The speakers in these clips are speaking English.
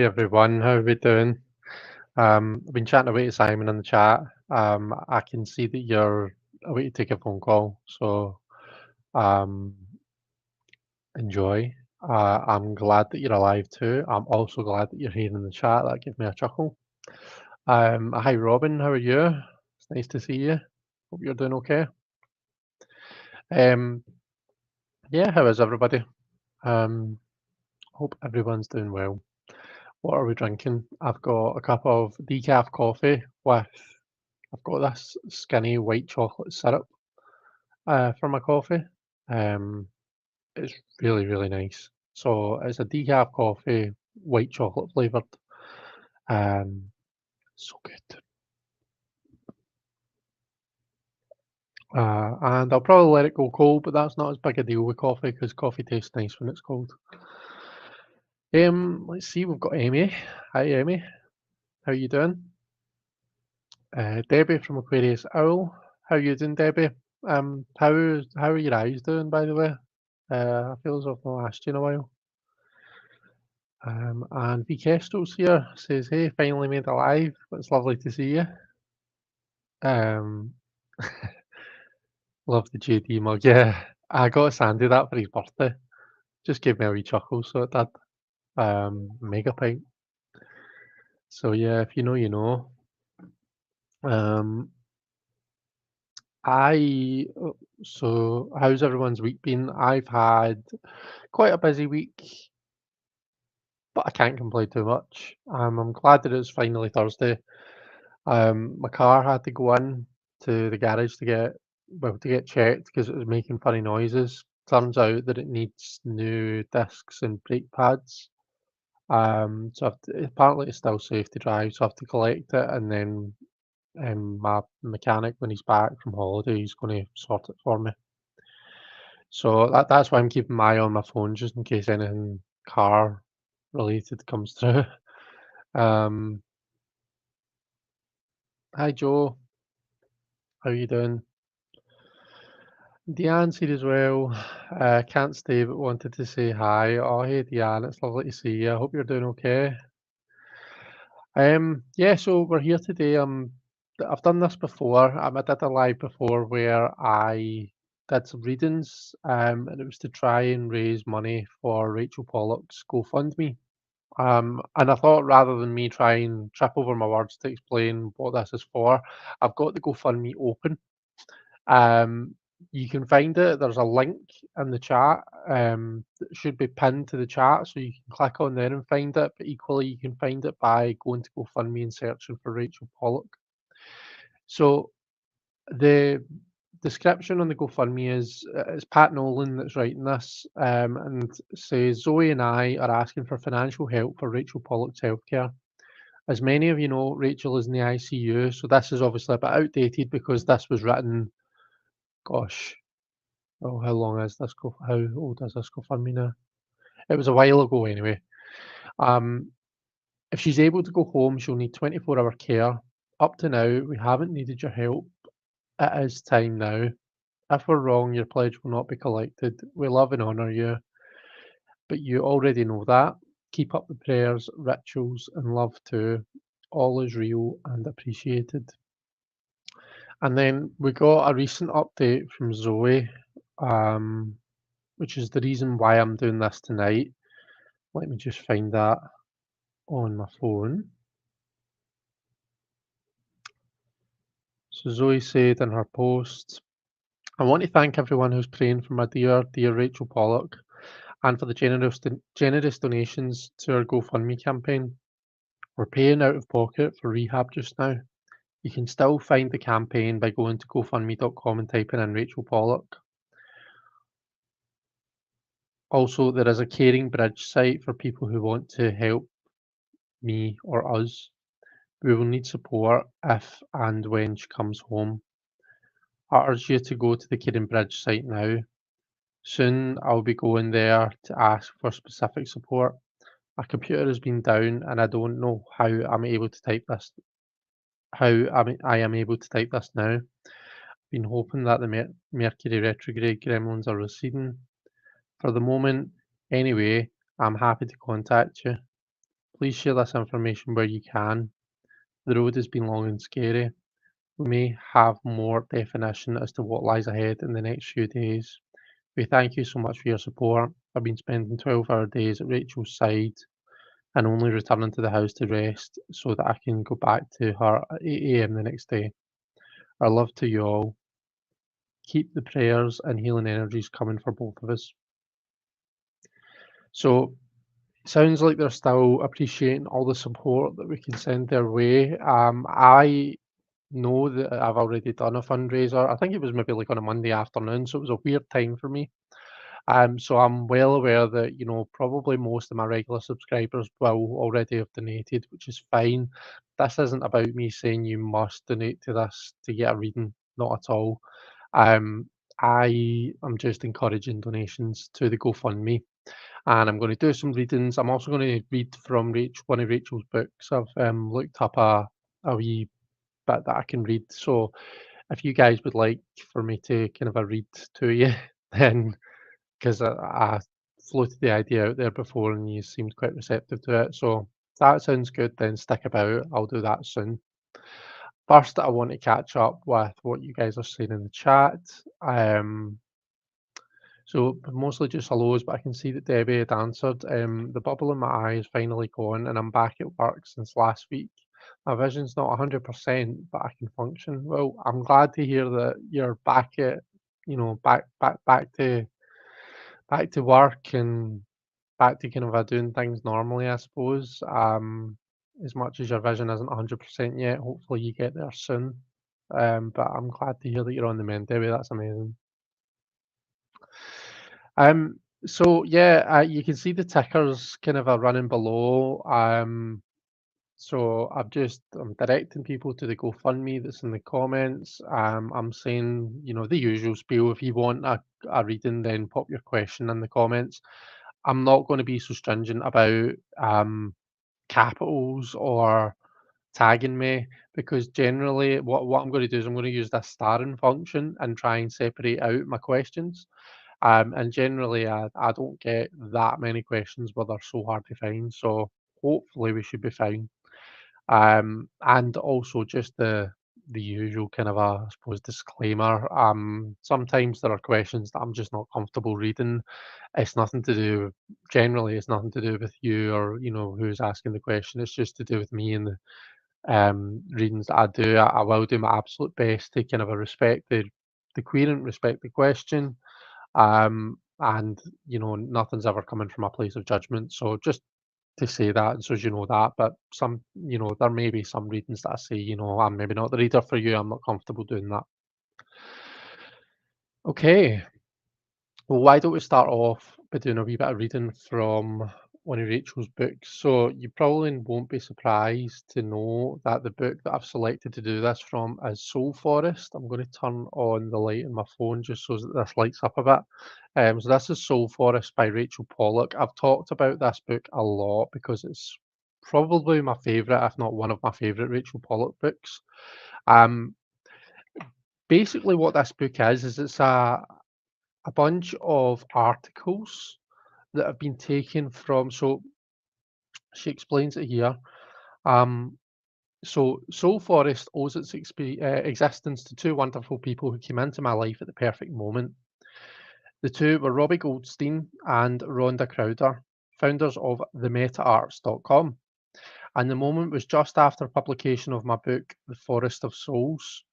everyone. How are we doing? I've been chatting away to Simon in the chat. I can see that you're away to take a phone call, so um, enjoy. I'm glad that you're alive too. I'm also glad that you're here in the chat. That gives me a chuckle. Hi, Robin. How are you? It's nice to see you. Hope you're doing okay. Um, yeah, how is everybody? Um, hope everyone's doing well. What are we drinking? I've got a cup of decaf coffee with I've got this skinny white chocolate syrup for my coffee. Um, it's really, really nice. So it's a decaf coffee, white chocolate flavored. Um, so good. And I'll probably let it go cold, but that's not as big a deal with coffee because coffee tastes nice when it's cold. Let's see, we've got Amy. Hi, Amy. How you doing? Debbie from Aquarius Owl. How you doing, Debbie? How are your eyes doing, by the way? I feel as if I've not asked you in a while. And V Kestrel's here, says, hey, finally made it alive. It's lovely to see you. Um, love the JD mug. Yeah, I got Sandy that for his birthday. Just gave me a wee chuckle, so it did. Mega pint. So yeah, if you know, you know. Um, I so how's everyone's week been? I've had quite a busy week, but I can't complain too much. I'm glad that it's finally Thursday. My car had to go in to the garage to get checked because it was making funny noises. Turns out that it needs new discs and brake pads. So apparently it's still safe to drive, so I have to collect it, and then my mechanic, when he's back from holiday, he's going to sort it for me. So that's why I'm keeping my eye on my phone just in case anything car related comes through. Um, Hi Joe, how you doing? Deanne's here as well. Can't stay but wanted to say hi. Oh, hey Deanne, it's lovely to see you. I hope you're doing okay. Yeah, so we're here today. I've done this before. I did a live before where I did some readings, and it was to try and raise money for Rachel Pollock's GoFundMe. And I thought rather than me try and trip over my words to explain what this is for, I've got the GoFundMe open. Um, you can find it. There's a link in the chat that should be pinned to the chat, so you can click on there and find it. But equally, you can find it by going to GoFundMe and searching for Rachel Pollock. So the description on the GoFundMe is it's Pat Nolan that's writing this, and says Zoe and I are asking for financial help for Rachel Pollock's healthcare. As many of you know, Rachel is in the ICU, so this is obviously a bit outdated because this was written, gosh, oh, how long is this go? How old is this GoFundMe now? It was a while ago anyway. Um, if she's able to go home, she'll need 24-hour care. Up to now, we haven't needed your help. It is time now. If we're wrong, your pledge will not be collected. We love and honour you, but you already know that. Keep up the prayers, rituals, and love too. All is real and appreciated. And then we got a recent update from Zoe, um, which is the reason why I'm doing this tonight. Let me just find that on my phone. So Zoe said in her post, I want to thank everyone who's praying for my dear, dear Rachel Pollock and for the generous donations to our GoFundMe campaign. We're paying out of pocket for rehab just now. You can still find the campaign by going to GoFundMe.com and typing in Rachel Pollock. Also, there is a Caring Bridge site for people who want to help me or us. We will need support if and when she comes home. I urge you to go to the Caring Bridge site now. Soon I'll be going there to ask for specific support. My computer has been down and I don't know how I'm able to type this. I am able to type this now. Been hoping that the Mercury retrograde gremlins are receding. For the moment, anyway, I'm happy to contact you. Please share this information where you can. The road has been long and scary. We may have more definition as to what lies ahead in the next few days. We thank you so much for your support. I've been spending 12-hour days at Rachel's side and only returning to the house to rest so that I can go back to her at 8 a.m. the next day. Our love to you all. Keep the prayers and healing energies coming for both of us. So, sounds like they're still appreciating all the support that we can send their way. I know that I've already done a fundraiser. I think it was maybe like on a Monday afternoon, so it was a weird time for me. So I'm well aware that, probably most of my regular subscribers will already have donated, which is fine. This isn't about me saying you must donate to this to get a reading, not at all. Um, I am just encouraging donations to the GoFundMe, and I'm going to do some readings. I'm also going to read from one of Rachel's books. I've looked up a wee bit that I can read. So if you guys would like for me to kind of a read to you, then because I floated the idea out there before and you seemed quite receptive to it. So that sounds good, then stick about. I'll do that soon. First, I want to catch up with what you guys are saying in the chat. Um, so mostly just hellos, but I can see that Debbie had answered. The bubble in my eye is finally gone, and I'm back at work since last week. My vision's not 100%, but I can function. Well, I'm glad to hear that you're back at, back to work and back to kind of doing things normally, I suppose. As much as your vision isn't 100% yet, hopefully you get there soon. But I'm glad to hear that you're on the mend, Debbie. That's amazing. So yeah, you can see the tickers kind of are running below. So I'm directing people to the GoFundMe that's in the comments. I'm saying, the usual spiel. If you want a reading, then pop your question in the comments. I'm not going to be so stringent about capitals or tagging me because generally what I'm going to do is I'm going to use this starring function and try and separate out my questions. And generally, I don't get that many questions where they're so hard to find. So hopefully we should be fine. And also just the usual kind of I suppose disclaimer. Sometimes there are questions that I'm just not comfortable reading. It's nothing to do. Generally, it's nothing to do with you or who's asking the question. It's just to do with me and the readings that I do. I will do my absolute best to kind of respect the querent, respect the question. And nothing's ever coming from a place of judgment. So just to say that, and so as you know that, but there may be some readings that I say, I'm maybe not the reader for you. I'm not comfortable doing that. Okay, well, why don't we start off by doing a wee bit of reading from one of Rachel's books? So you probably won't be surprised to know that the book that I've selected to do this from is Soul Forest. I'm going to turn on the light on my phone just so that this lights up a bit. So this is Soul Forest by Rachel Pollock. I've talked about this book a lot because it's probably my favourite, if not one of my favourite Rachel Pollock books. Um, Basically what this book is it's a bunch of articles that have been taken from. So she explains it here. Um, so Soul Forest owes its existence to two wonderful people who came into my life at the perfect moment. The two were Robbie Goldstein and Rhonda Crowder, founders of themetaarts.com. And the moment was just after publication of my book, The Forest of Souls.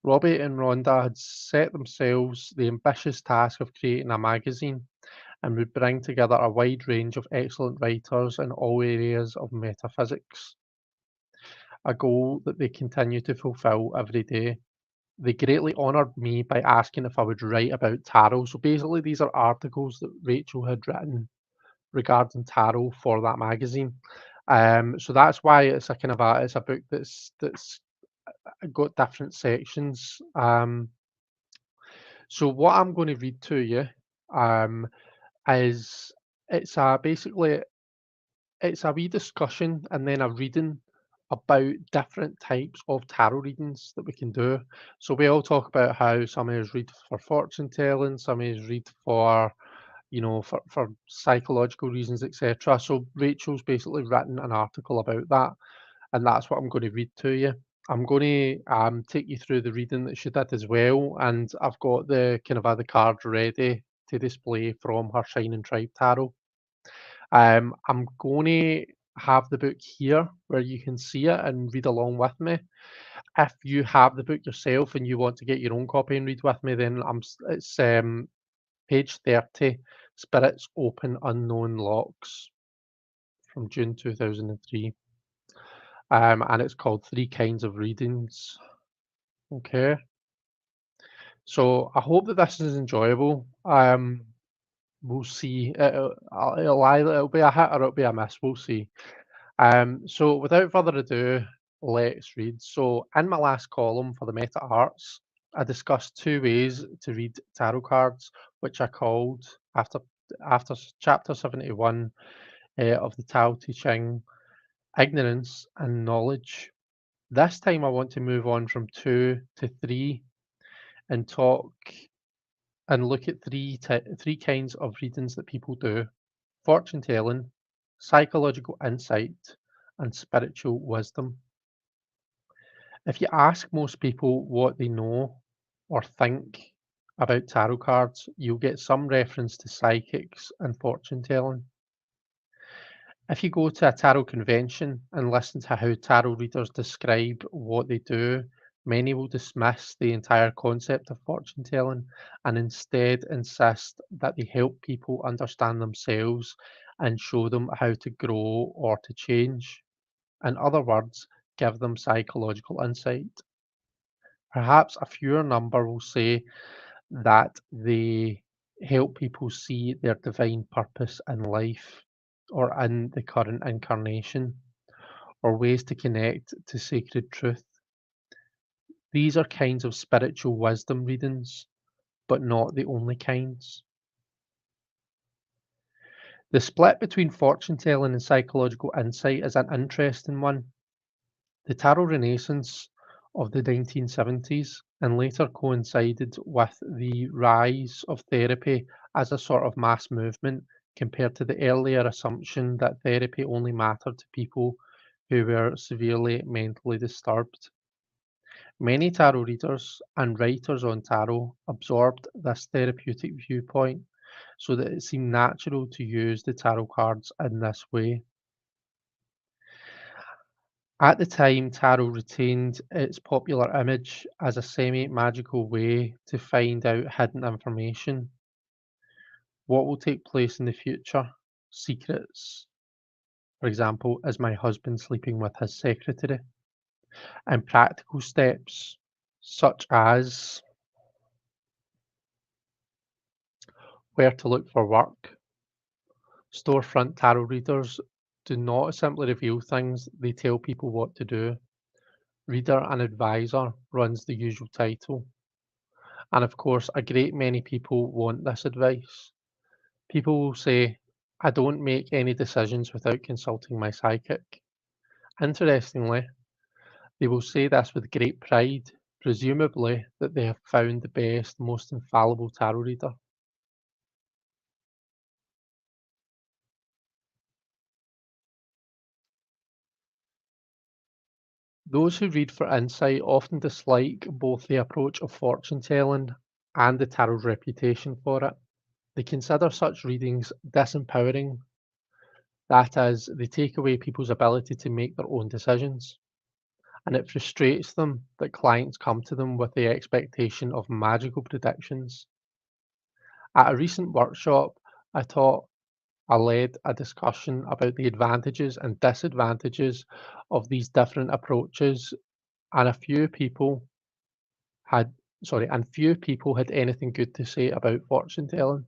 Robbie and Rhonda had set themselves the ambitious task of creating a magazine and would bring together a wide range of excellent writers in all areas of metaphysics, a goal that they continue to fulfill every day. They greatly honoured me by asking if I would write about tarot. So basically, these are articles that Rachel had written regarding tarot for that magazine. So that's why it's a kind of it's a book that's got different sections. So what I'm going to read to you um, is basically it's a wee discussion and then a reading about different types of tarot readings that we can do. So we all talk about how some of us read for fortune telling, some of us read for, for psychological reasons, etc. So Rachel's basically written an article about that, and that's what I'm going to read to you. I'm going to take you through the reading that she did as well, and I've got the kind of other cards ready to display from her Shining Tribe Tarot. I'm going to have the book here where you can see it and read along with me. If you have the book yourself and you want to get your own copy and read with me, then it's page 30, Spirits Open Unknown Locks from June 2003. And it's called Three Kinds of Readings. Okay. So I hope that this is enjoyable. We'll see. It'll be a hit or it'll be a miss. We'll see. So without further ado, let's read. So in my last column for the Meta Arts, I discussed two ways to read tarot cards, which I called after chapter 71 of the Tao Te Ching, ignorance and knowledge. This time I want to move on from two to three and talk and look at three kinds of readings that people do: fortune telling, psychological insight, and spiritual wisdom. If you ask most people what they know or think about tarot cards, you'll get some reference to psychics and fortune telling. If you go to a tarot convention and listen to how tarot readers describe what they do, many will dismiss the entire concept of fortune telling and instead insist that they help people understand themselves and show them how to grow or to change. In other words, give them psychological insight. Perhaps a fewer number will say that they help people see their divine purpose in life or in the current incarnation or ways to connect to sacred truth. These are kinds of spiritual wisdom readings, but not the only kinds. The split between fortune telling and psychological insight is an interesting one. The Tarot Renaissance of the 1970s and later coincided with the rise of therapy as a sort of mass movement compared to the earlier assumption that therapy only mattered to people who were severely mentally disturbed. Many tarot readers and writers on tarot absorbed this therapeutic viewpoint so that it seemed natural to use the tarot cards in this way. At the time, tarot retained its popular image as a semi-magical way to find out hidden information, what will take place in the future, secrets. For example, is my husband sleeping with his secretary? And practical steps such as where to look for work. Storefront tarot readers do not simply reveal things, they tell people what to do. Reader and advisor runs the usual title. And of course, a great many people want this advice. People will say, I don't make any decisions without consulting my psychic. Interestingly, they will say this with great pride, presumably that they have found the best, most infallible tarot reader. Those who read for insight often dislike both the approach of fortune telling and the tarot's reputation for it. They consider such readings disempowering, that is, they take away people's ability to make their own decisions. And it frustrates them that clients come to them with the expectation of magical predictions. At a recent workshop, I led a discussion about the advantages and disadvantages of these different approaches, and had, few people had anything good to say about fortune telling.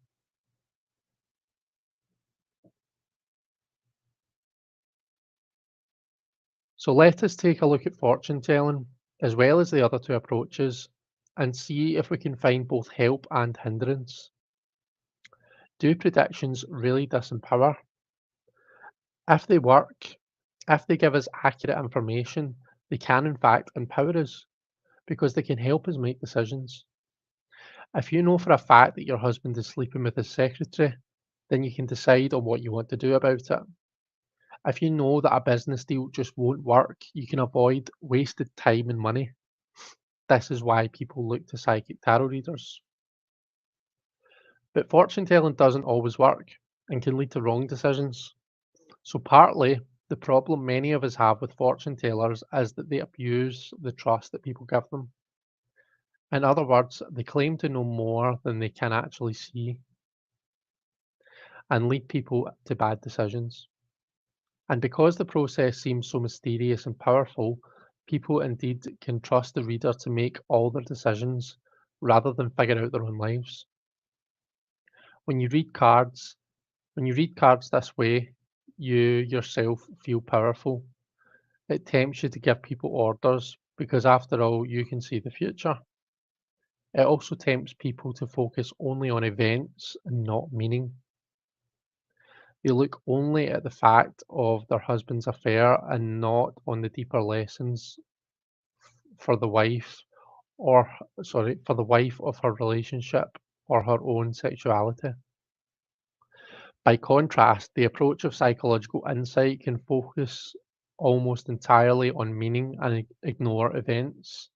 So let us take a look at fortune telling, as well as the other two approaches, and see if we can find both help and hindrance. Do predictions really disempower? If they work, if they give us accurate information, they can in fact empower us because they can help us make decisions. If you know for a fact that your husband is sleeping with his secretary, Then you can decide on what you want to do about it. If you know that a business deal just won't work, you can avoid wasted time and money. This is why people look to psychic tarot readers. But fortune telling doesn't always work and can lead to wrong decisions. So, partly, the problem many of us have with fortune tellers is that they abuse the trust that people give them. In other words, they claim to know more than they can actually see and lead people to bad decisions. And because the process seems so mysterious and powerful, people indeed can trust the reader to make all their decisions rather than figure out their own lives. When you read cards, when you read cards this way, you yourself feel powerful. It tempts you to give people orders because, after all, you can see the future. It also tempts people to focus only on events and not meaning. They look only at the fact of their husband's affair and not on the deeper lessons for the wife or for the wife of her relationship or her own sexuality. By contrast, the approach of psychological insight can focus almost entirely on meaning and ignore events.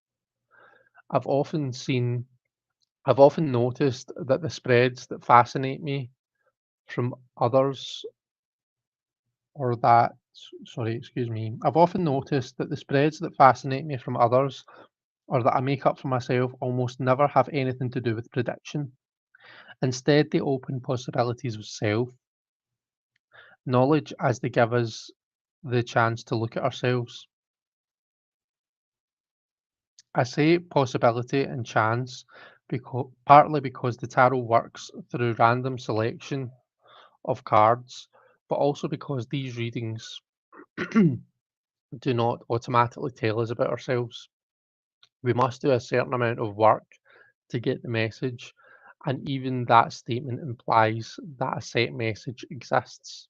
I've often seen I've often noticed that the spreads that fascinate me from others or that sorry, excuse me. I've often noticed that the spreads that fascinate me from others or that I make up for myself almost never have anything to do with prediction. Instead, they open possibilities of self, knowledge as they give us the chance to look at ourselves. I say possibility and chance partly because the tarot works through random selection of cards, but also because these readings do not automatically tell us about ourselves. We must do a certain amount of work to get the message, and even that statement implies that a set message exists.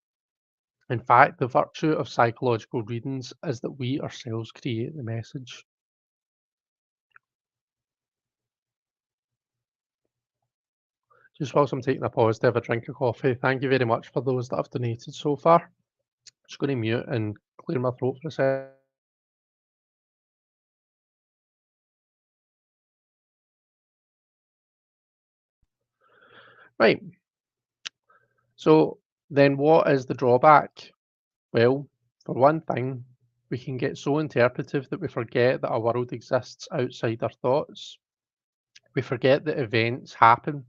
In fact, the virtue of psychological readings is that we ourselves create the message. Just whilst I'm taking a pause to have a drink of coffee, thank you very much for those that have donated so far. Just going to mute and clear my throat for a sec. Right, so then what is the drawback? Well, for one thing, we can get so interpretive that we forget that our world exists outside our thoughts. We forget that events happen,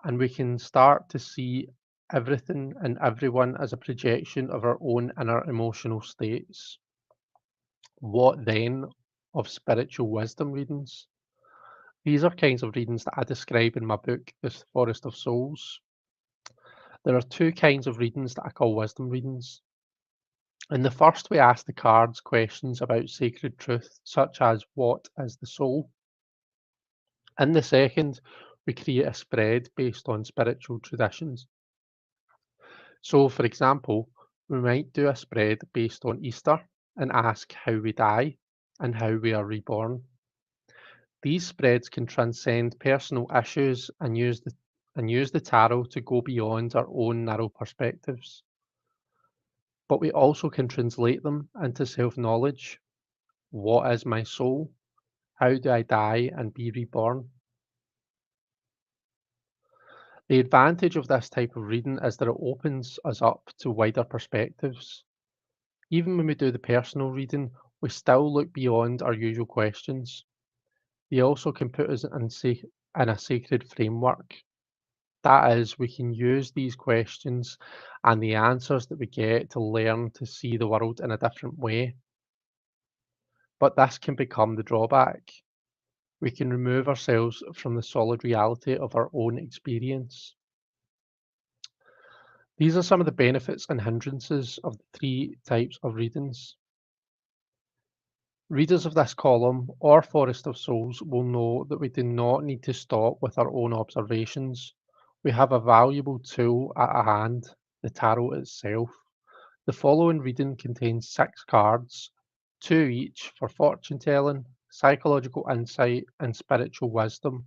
and we can start to see everything and everyone as a projection of our own inner emotional states. What then of spiritual wisdom readings? These are kinds of readings that I describe in my book, The Forest of Souls. There are two kinds of readings that I call wisdom readings. In the first, we ask the cards questions about sacred truth, such as what is the soul? In the second, we create a spread based on spiritual traditions. So, for example, we might do a spread based on Easter and ask how we die and how we are reborn. These spreads can transcend personal issues and use the tarot to go beyond our own narrow perspectives. But we also can translate them into self-knowledge. What is my soul? How do I die and be reborn? The advantage of this type of reading is that it opens us up to wider perspectives. Even when we do the personal reading, we still look beyond our usual questions. They also can put us in a sacred framework. That is, we can use these questions and the answers that we get to learn to see the world in a different way. But this can become the drawback. We can remove ourselves from the solid reality of our own experience. These are some of the benefits and hindrances of the three types of readings. Readers of this column or Forest of Souls will know that we do not need to stop with our own observations. We have a valuable tool at hand, the tarot itself. The following reading contains 6 cards, 2 each for fortune telling, psychological insight, and spiritual wisdom.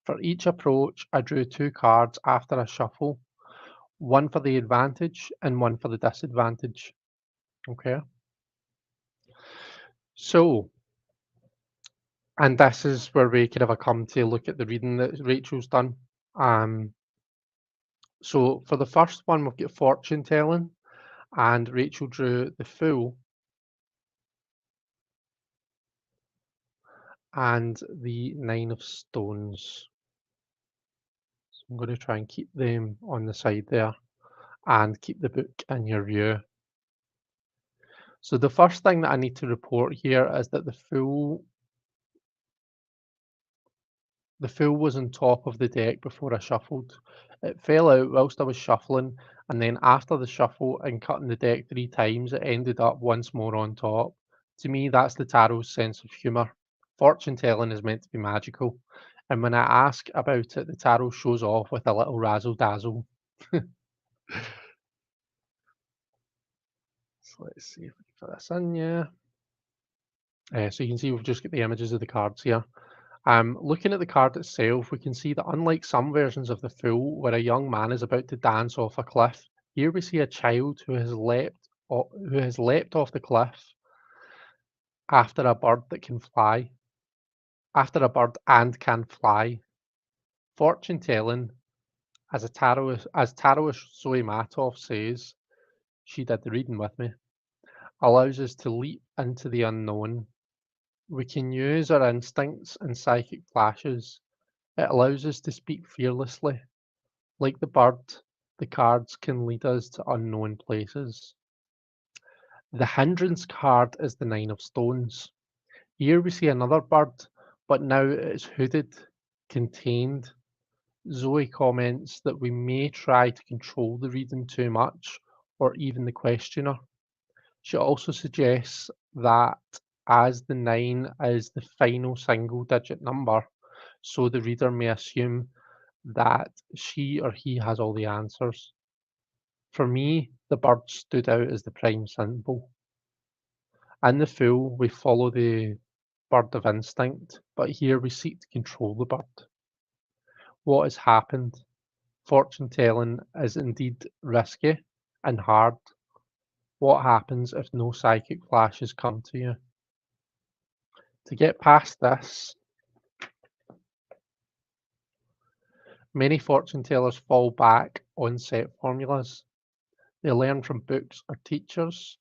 For each approach, I drew 2 cards after a shuffle. one for the advantage and one for the disadvantage. Okay. So, and this is where we kind of a come to look at the reading that Rachel's done. Um, so for the first one, we've got fortune telling, and Rachel drew the Fool and the Nine of Stones. So I'm going to try and keep them on the side there and keep the book in your view. So the first thing that I need to report here is that the Fool was on top of the deck before I shuffled. It fell out whilst I was shuffling, and then after the shuffle and cutting the deck 3 times, it ended up once more on top. To me, that's the tarot's sense of humour. Fortune telling is meant to be magical, and when I ask about it, the tarot shows off with a little razzle dazzle. So let's see if we can put this in, yeah. So you can see we've just got the images of the cards here. Looking at the card itself, we can see that unlike some versions of the Fool, where a young man is about to dance off a cliff, here we see a child who has leapt off the cliff after a bird that can fly, after a bird and can fly. Fortune telling, as tarotist Zoe Matoff says, she did the reading with me, allows us to leap into the unknown. We can use our instincts and psychic flashes. It allows us to speak fearlessly. Like the bird, the cards can lead us to unknown places. The hindrance card is the Nine of Stones. Here we see another bird, but now it's hooded, contained. Zoe comments that we may try to control the reading too much, or even the questioner. She also suggests that as the 9 is the final single digit number, so the reader may assume that she or he has all the answers. For me, the bird stood out as the prime symbol. In the Fool, we follow the bird of instinct, but here we seek to control the bird. What has happened? Fortune telling is indeed risky and hard. What happens if no psychic flashes come to you? To get past this, many fortune tellers fall back on set formulas. They learn from books or teachers.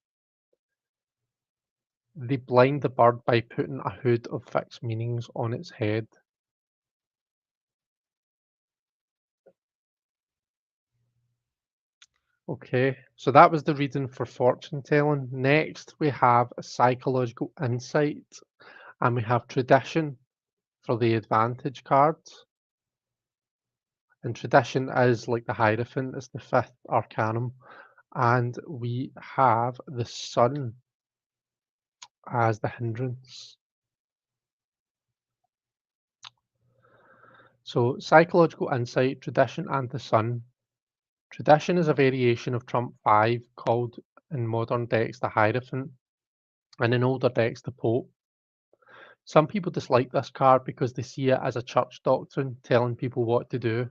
They blind the bird by putting a hood of fixed meanings on its head. Okay, so that was the reading for fortune telling. Next, we have psychological insight, and we have tradition for the advantage cards. And tradition is like the Hierophant, it's the fifth arcanum. And we have the sun as the hindrance. So, psychological insight, tradition, and the sun. Tradition is a variation of Trump 5 called in modern decks the Hierophant, and in older decks the Pope. Some people dislike this card because they see it as a church doctrine telling people what to do.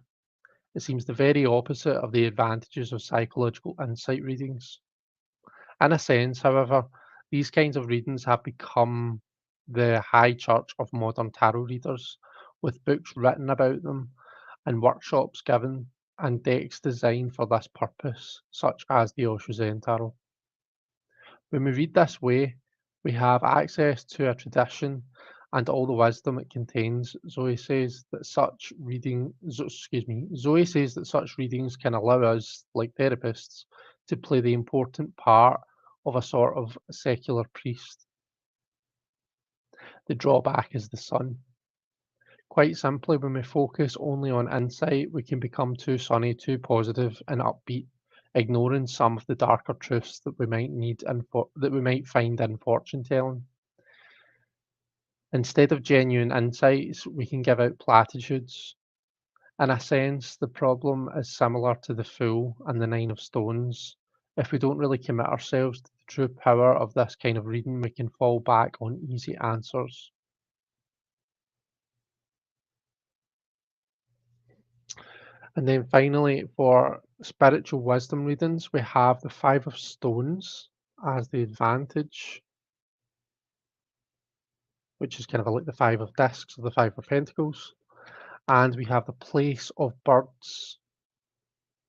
It seems the very opposite of the advantages of psychological insight readings. In a sense, however, these kinds of readings have become the high church of modern tarot readers, with books written about them and workshops given and decks designed for this purpose, such as the Osho Zen Tarot. When we read this way, we have access to a tradition and all the wisdom it contains. Zoe says that Zoe says that such readings can allow us, like therapists, to play the important part of a sort of secular priest. The drawback is the sun. Quite simply, when we focus only on insight, we can become too sunny, too positive, and upbeat, ignoring some of the darker truths that we might that we might find in fortune telling. Instead of genuine insights, we can give out platitudes. In a sense, the problem is similar to the Fool and the Nine of Stones. If we don't really commit ourselves to the true power of this kind of reading, we can fall back on easy answers. And then finally, for spiritual wisdom readings, we have the Five of Stones as the advantage, which is kind of like the Five of Discs or the Five of Pentacles. And we have the Place of Birds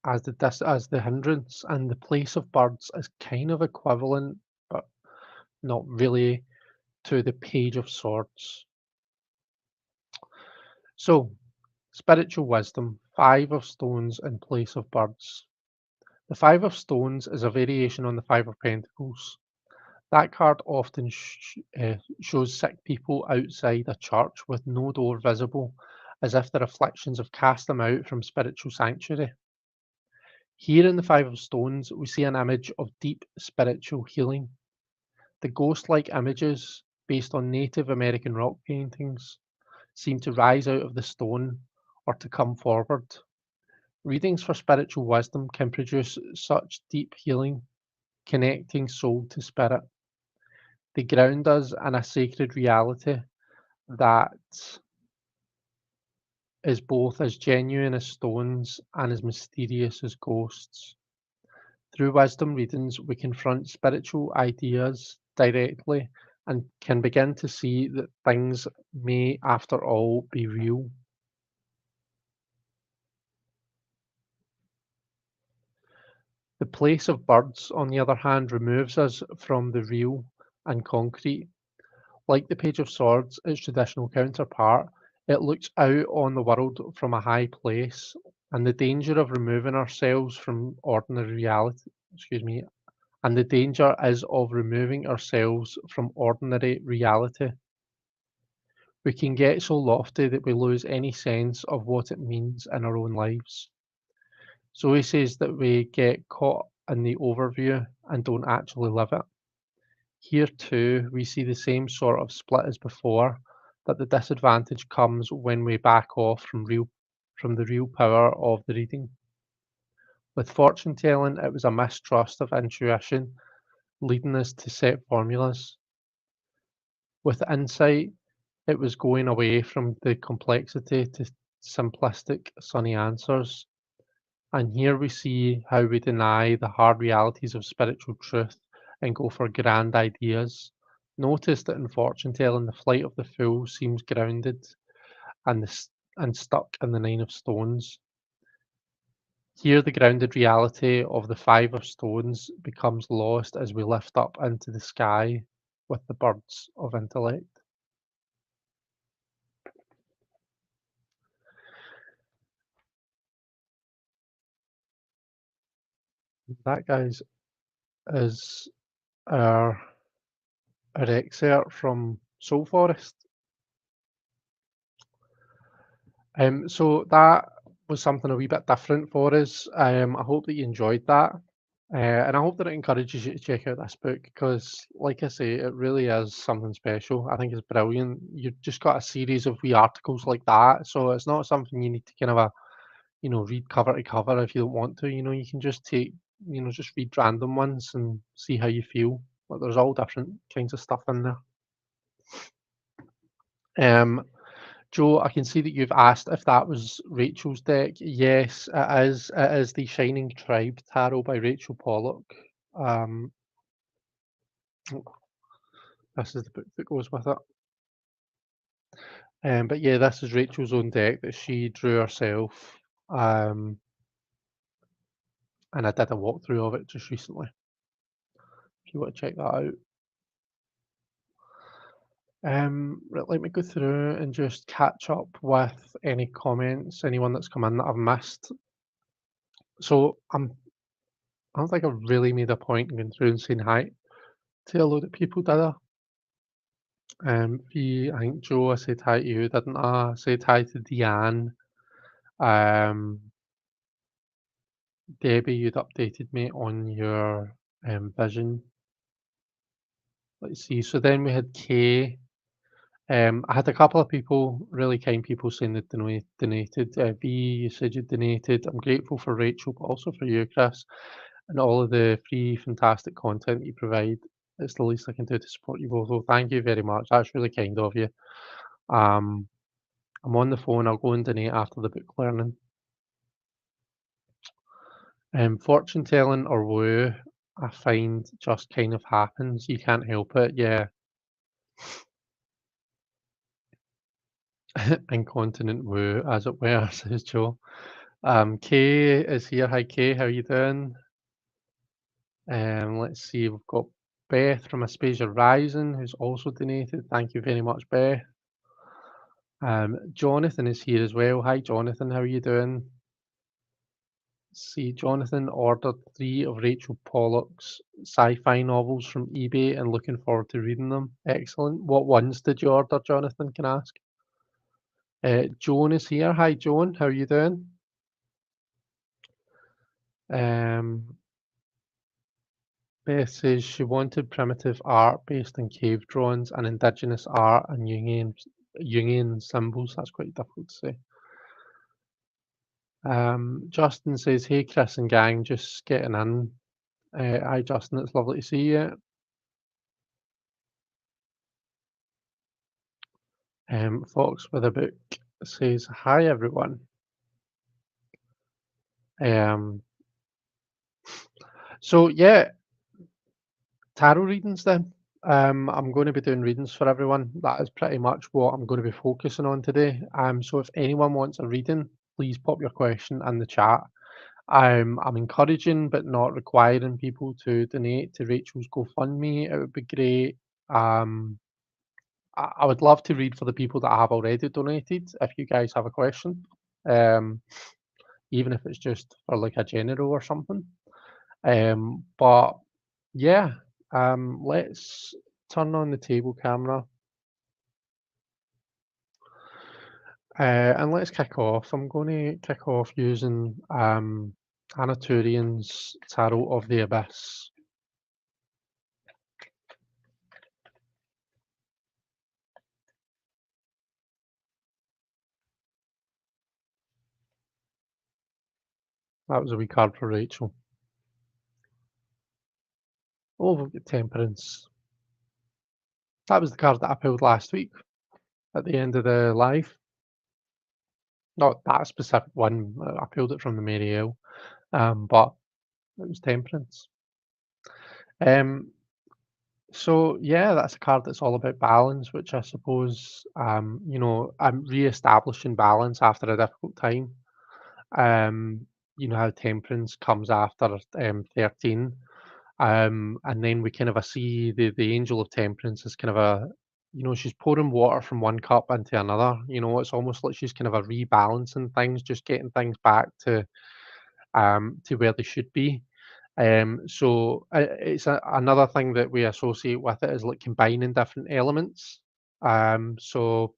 as the hindrance, and the Place of Birds is kind of equivalent, but not really, to the Page of Swords. So, spiritual wisdom, Five of Stones and Place of Birds. The Five of Stones is a variation on the Five of Pentacles. That card often shows sick people outside a church with no door visible, as if their afflictions have cast them out from spiritual sanctuary. Here in the Five of Stones, we see an image of deep spiritual healing. The ghost-like images, based on Native American rock paintings, seem to rise out of the stone or to come forward. Readings for spiritual wisdom can produce such deep healing, connecting soul to spirit. They ground us in a sacred reality that is both as genuine as stones and as mysterious as ghosts. Through wisdom readings, we confront spiritual ideas directly and can begin to see that things may, after all, be real. The Place of Birds, on the other hand, removes us from the real and concrete. Like the Page of Swords, its traditional counterpart, it looks out on the world from a high place, and the danger of removing ourselves from ordinary reality, and the danger is of removing ourselves from ordinary reality. We can get so lofty that we lose any sense of what it means in our own lives. So he says that we get caught in the overview and don't actually live it. Here too, we see the same sort of split as before, that the disadvantage comes when we back off from the real power of the reading. With fortune telling, it was a mistrust of intuition, leading us to set formulas. With insight, it was going away from the complexity to simplistic, sunny answers. And here we see how we deny the hard realities of spiritual truth and go for grand ideas. Notice that in fortune telling, the flight of the fool seems grounded and, and stuck in the Nine of Stones. Here, the grounded reality of the Five of Stones becomes lost as we lift up into the sky with the birds of intellect. That, guys, is our, our excerpt from Soul Forest. So that was something a wee bit different for us. I hope that you enjoyed that. And I hope that it encourages you to check out this book because, like I say, it really is something special. I think it's brilliant. You've just got a series of wee articles like that, so it's not something you need to kind of read cover to cover if you don't want to. You can just just read random ones and see how you feel. But there's all different kinds of stuff in there. Um, Joe, I can see that you've asked if that was Rachel's deck. Yes, it is. It is the Shining Tribe Tarot by Rachel Pollock. Um, this is the book that goes with it. But yeah, this is Rachel's own deck that she drew herself. And I did a walkthrough of it just recently. If you want to check that out. Right, let me go through and just catch up with any comments, anyone that's come in that I've missed. So I don't think I've really made a point in going through and saying hi to a load of people, did I? I think Joe, I said hi to you, didn't I? I said hi to Deanne. Um, Debbie, you'd updated me on your vision. Let's see. So then we had Kay. I had a couple of people, really kind people, saying that they donated. B, you said you donated. I'm grateful for Rachel, but also for you, Chris, and all of the free, fantastic content that you provide. It's the least I can do to support you both. So thank you very much. That's really kind of you. Um, I'm on the phone. I'll go and donate after the book learning. Fortune telling or woo, I find just kind of happens. You can't help it. Yeah. Incontinent woo, as it were, says Joe. Kay is here. Hi, Kay. How you doing? Let's see. We've got Beth from Aspasia Rising, who's also donated. Thank you very much, Beth. Jonathan is here as well. Hi, Jonathan. How are you doing? See, Jonathan ordered 3 of Rachel Pollack's sci-fi novels from eBay and looking forward to reading them. Excellent. What ones did you order, Jonathan? Can I ask? Joan is here. Hi, Joan. How are you doing? Um, Beth says she wanted primitive art based on cave drawings and indigenous art and Jungian symbols. That's quite difficult to say. Justin says, "Hey, Chris and gang, just getting in." Hi, Justin. It's lovely to see you. Fox with a book says, "Hi, everyone." Um, so yeah, tarot readings then. I'm going to be doing readings for everyone. That is pretty much what I'm going to be focusing on today. So if anyone wants a reading, please pop your question in the chat. I'm encouraging but not requiring people to donate to Rachel's GoFundMe. It would be great. I would love to read for the people that have already donated. If you guys have a question, um, even if it's just for like a general or something. But yeah, let's turn on the table camera and let's kick off. I'm going to kick off using Anna Turian's Tarot of the Abyss. That was a wee card for Rachel. Oh, we've got Temperance. That was the card that I pulled last week at the end of the live. Not that specific one. I pulled it from the Marielle, but it was Temperance. Um, so yeah, that's a card that's all about balance, which I suppose I'm re-establishing balance after a difficult time. You know how Temperance comes after 13. And then we kind of see the Angel of Temperance as kind of she's pouring water from one cup into another. It's almost like she's kind of a rebalancing things, just getting things back to where they should be. So it's another thing that we associate with it is like combining different elements. So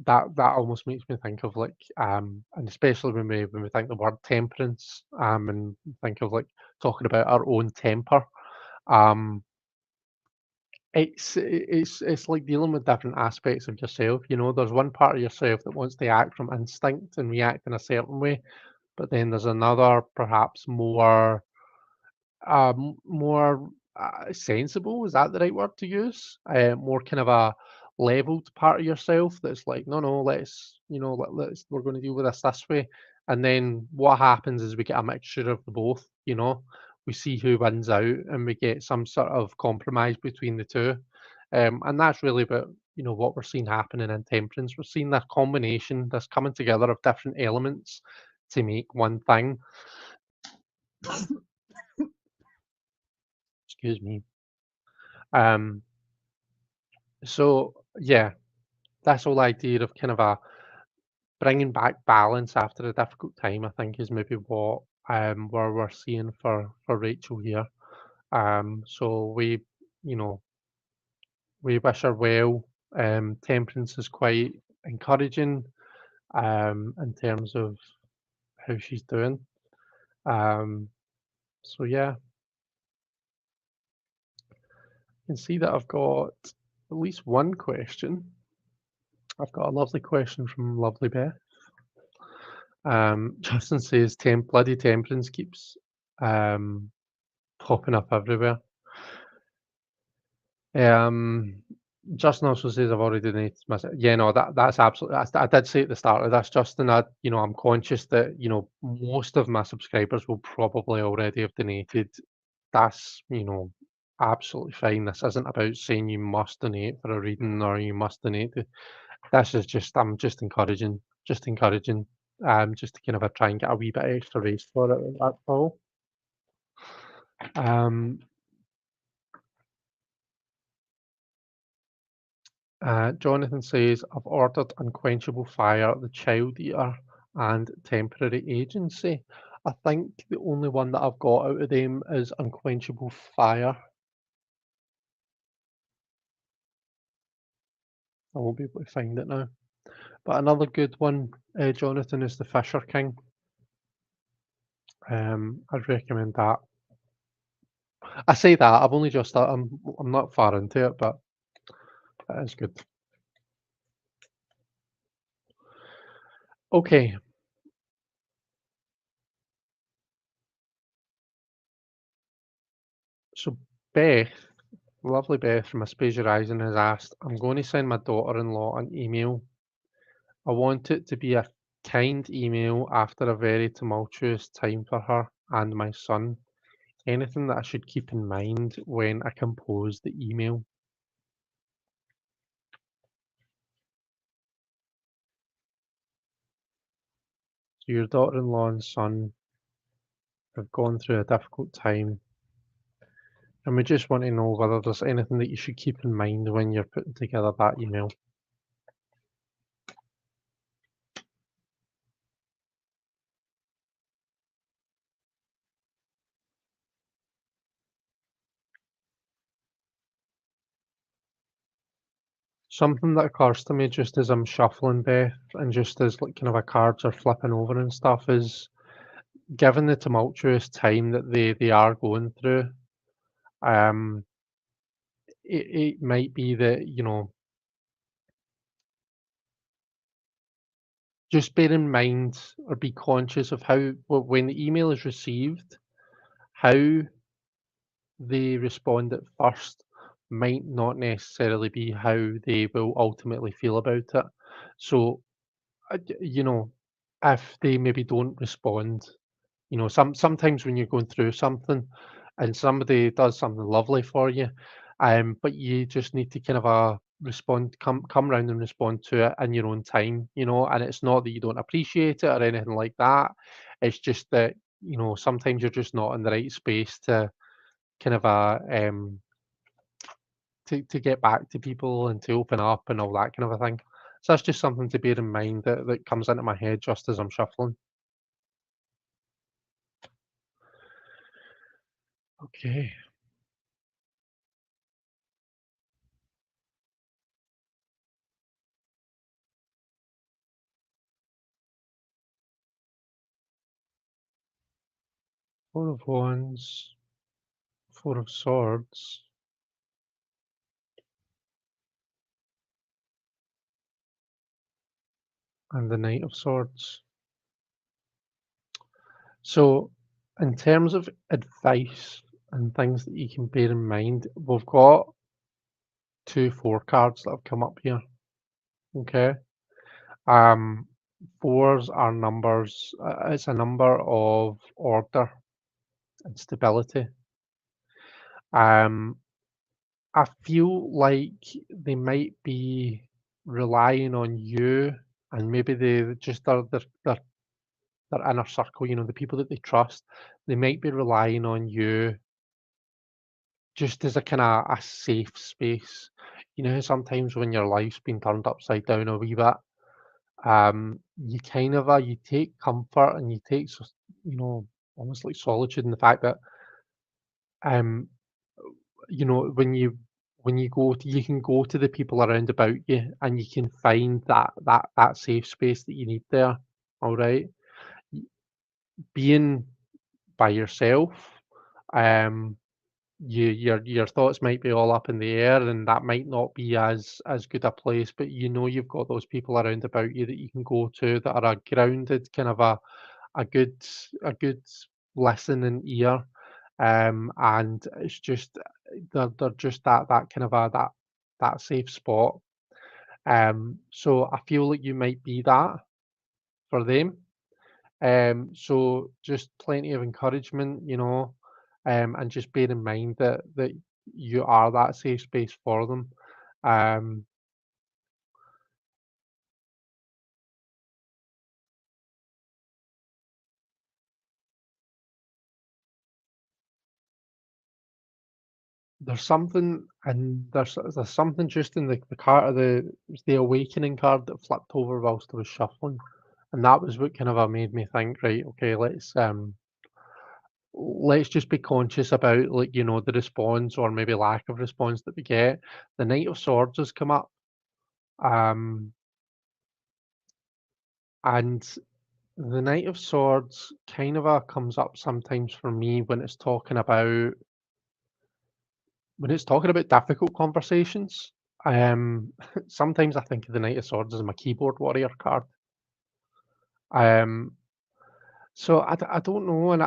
that almost makes me think of like and especially when we think the word temperance and think of like talking about our own temper. um it's like dealing with different aspects of yourself. There's one part of yourself that wants to act from instinct and react in a certain way, but then there's another perhaps more sensible, is that the right word to use? More kind of a leveled part of yourself that's like, no, no, we're going to deal with this way. And then what happens is we get a mixture of the both. We see who wins out, and we get some sort of compromise between the two. And that's really about what we're seeing happening in Temperance. We're seeing this combination, this coming together of different elements to make one thing. Excuse me. Um, So yeah, this whole idea of kind of a bringing back balance after a difficult time, I think, is maybe what we're seeing for Rachel here. So you know, we wish her well. Temperance is quite encouraging in terms of how she's doing. Um, so yeah, you can see that I've got at least one question. I've got a lovely question from Lovely Beth. Justin says bloody temperance keeps popping up everywhere. Um, Justin also says I've already donated yeah, no, that's absolutely I did say at the start of this, Justin, I'm conscious that, most of my subscribers will probably already have donated. That's, absolutely fine. This isn't about saying you must donate for a reading or you must donate. This is just I'm just encouraging, just to kind of try and get a wee bit extra raised for it. That's all. Um, Jonathan says, I've ordered Unquenchable Fire, The Child Eater, and Temporary Agency. I think the only one that I've got out of them is Unquenchable Fire. I won't be able to find it now. But another good one, Jonathan, is The Fisher King. I'd recommend that. I say that, I've only just started, I'm not far into it, but it is good. Okay, so Beth, lovely Beth from Aspasia Rising has asked, I'm going to send my daughter-in-law an email. I want it to be a kind email after a very tumultuous time for her and my son. Anything that I should keep in mind when I compose the email? So your daughter-in-law and son have gone through a difficult time, and we just want to know whether there's anything that you should keep in mind when you're putting together that email. Something that occurs to me just as I'm shuffling, Beth, and just as like kind of a cards are flipping over and stuff is given the tumultuous time that they are going through, um, it might be that, just bear in mind or be conscious of how when the email is received, how they respond at first might not necessarily be how they will ultimately feel about it. So, if they maybe don't respond, sometimes when you're going through something and somebody does something lovely for you, but you just need to kind of come round and respond to it in your own time, and it's not that you don't appreciate it or anything like that. It's just that, sometimes you're just not in the right space to kind of to get back to people and to open up and all that kind of a thing. So that's just something to bear in mind that comes into my head just as I'm shuffling. Okay. Four of Wands, Four of Swords, and the Knight of Swords. So, in terms of advice and things that you can bear in mind, we've got two four cards that have come up here. Okay. Um, Fours are numbers, it's a number of order and stability. Um, I feel like they might be relying on you and maybe they just their inner circle, the people that they trust, they might be relying on you just as a kind of a safe space. How sometimes when your life's been turned upside down a wee bit, you kind of you take comfort and you take almost like solitude in the fact that um when you you can go to the people around about you and you can find that safe space that you need there. All right, Y- being by yourself, um, your thoughts might be all up in the air, and that might not be as good a place. But you've got those people around about you that you can go to that are a grounded kind of a good a good listening ear. And it's just they're just that kind of a that that safe spot. So I feel like you might be that for them. So just plenty of encouragement, and just bear in mind that you are that safe space for them. Um, there's something just in the card, the awakening card that flipped over whilst I was shuffling, and that was what kind of made me think, right, okay, let's just be conscious about, like, the response or maybe lack of response that we get. The Knight of Swords has come up, um, and the Knight of Swords kind of comes up sometimes for me when it's talking about difficult conversations. Sometimes I think of the Knight of Swords as my keyboard warrior card. Um, so I don't know, and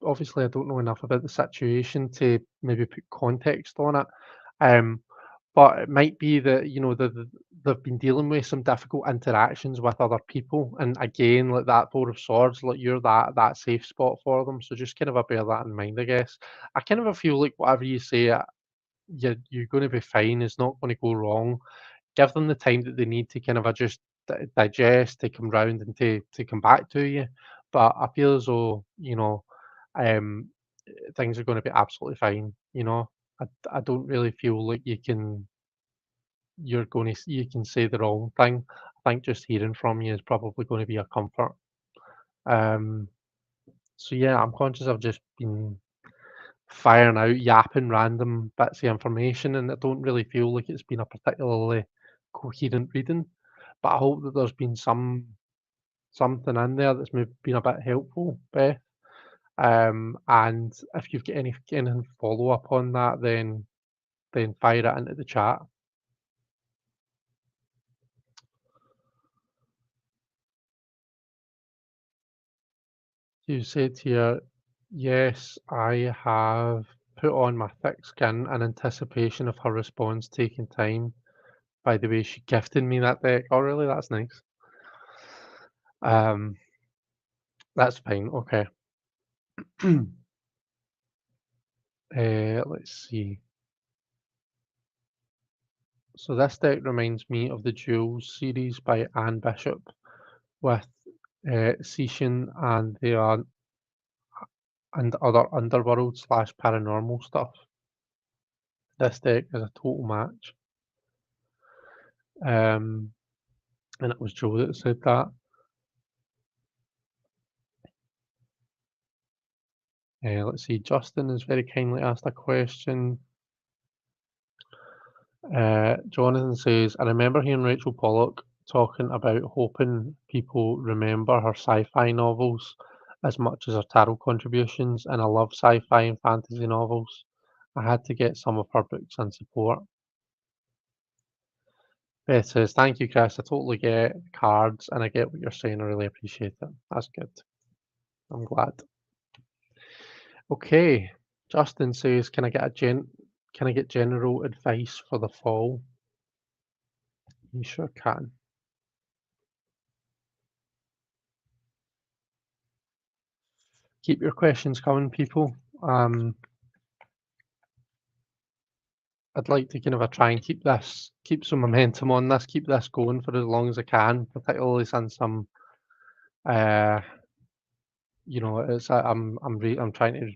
obviously I don't know enough about the situation to maybe put context on it. Um, but it might be that they've been dealing with some difficult interactions with other people, and again, like that Four of Swords, like you're that safe spot for them. So just kind of bear that in mind, I guess. I kind of feel like whatever you say, you're going to be fine. It's not going to go wrong. Give them the time that they need to kind of just digest, to come round and to come back to you. But I feel as though, um, things are going to be absolutely fine. I don't really feel like you can say the wrong thing. I think just hearing from you is probably going to be a comfort. Um, so yeah, I'm conscious I've just been firing out, yapping random bits of information, and I don't really feel like it's been a particularly coherent reading. But I hope that there's been something in there that's maybe been a bit helpful, Beth. And if you've got anything follow up on that, then fire it into the chat. You said here, yes, I have put on my thick skin in anticipation of her response taking time. By the way, she gifted me that deck. Oh, really? That's nice. Um, that's fine. Okay. Let's see. So this deck reminds me of the Jewels series by Anne Bishop with Seishin and other underworld slash paranormal stuff. This deck is a total match. Um, and it was Joe that said that. Let's see. Justin has very kindly asked a question. Jonathan says, I remember hearing Rachel Pollock talking about hoping people remember her sci-fi novels as much as her tarot contributions, and I love sci-fi and fantasy novels. I had to get some of her books and support. Beth says, thank you, Chris. I totally get cards and I get what you're saying. I really appreciate it. That's good. I'm glad. Okay. Justin says, can I get general advice for the fall? You sure can. Keep your questions coming, people. I'd like to kind of try and keep some momentum on this, keep this going for as long as I can, particularly since uh, I'm trying to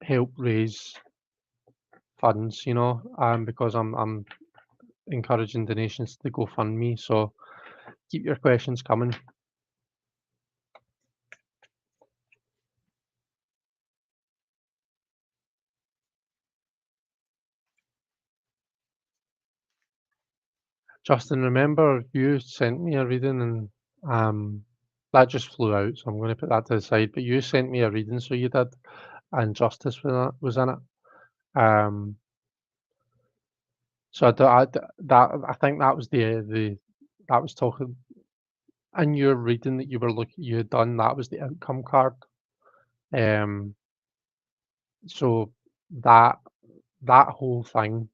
help raise funds, because I'm encouraging donations to GoFundMe. So keep your questions coming. Justin, remember you sent me a reading and that just flew out, so I'm going to put that to the side. But you sent me a reading, so you did, and Justice was in it. Um, so I think that was the that was talking in your reading that you had done. That was the outcome card. Um, so that that whole thing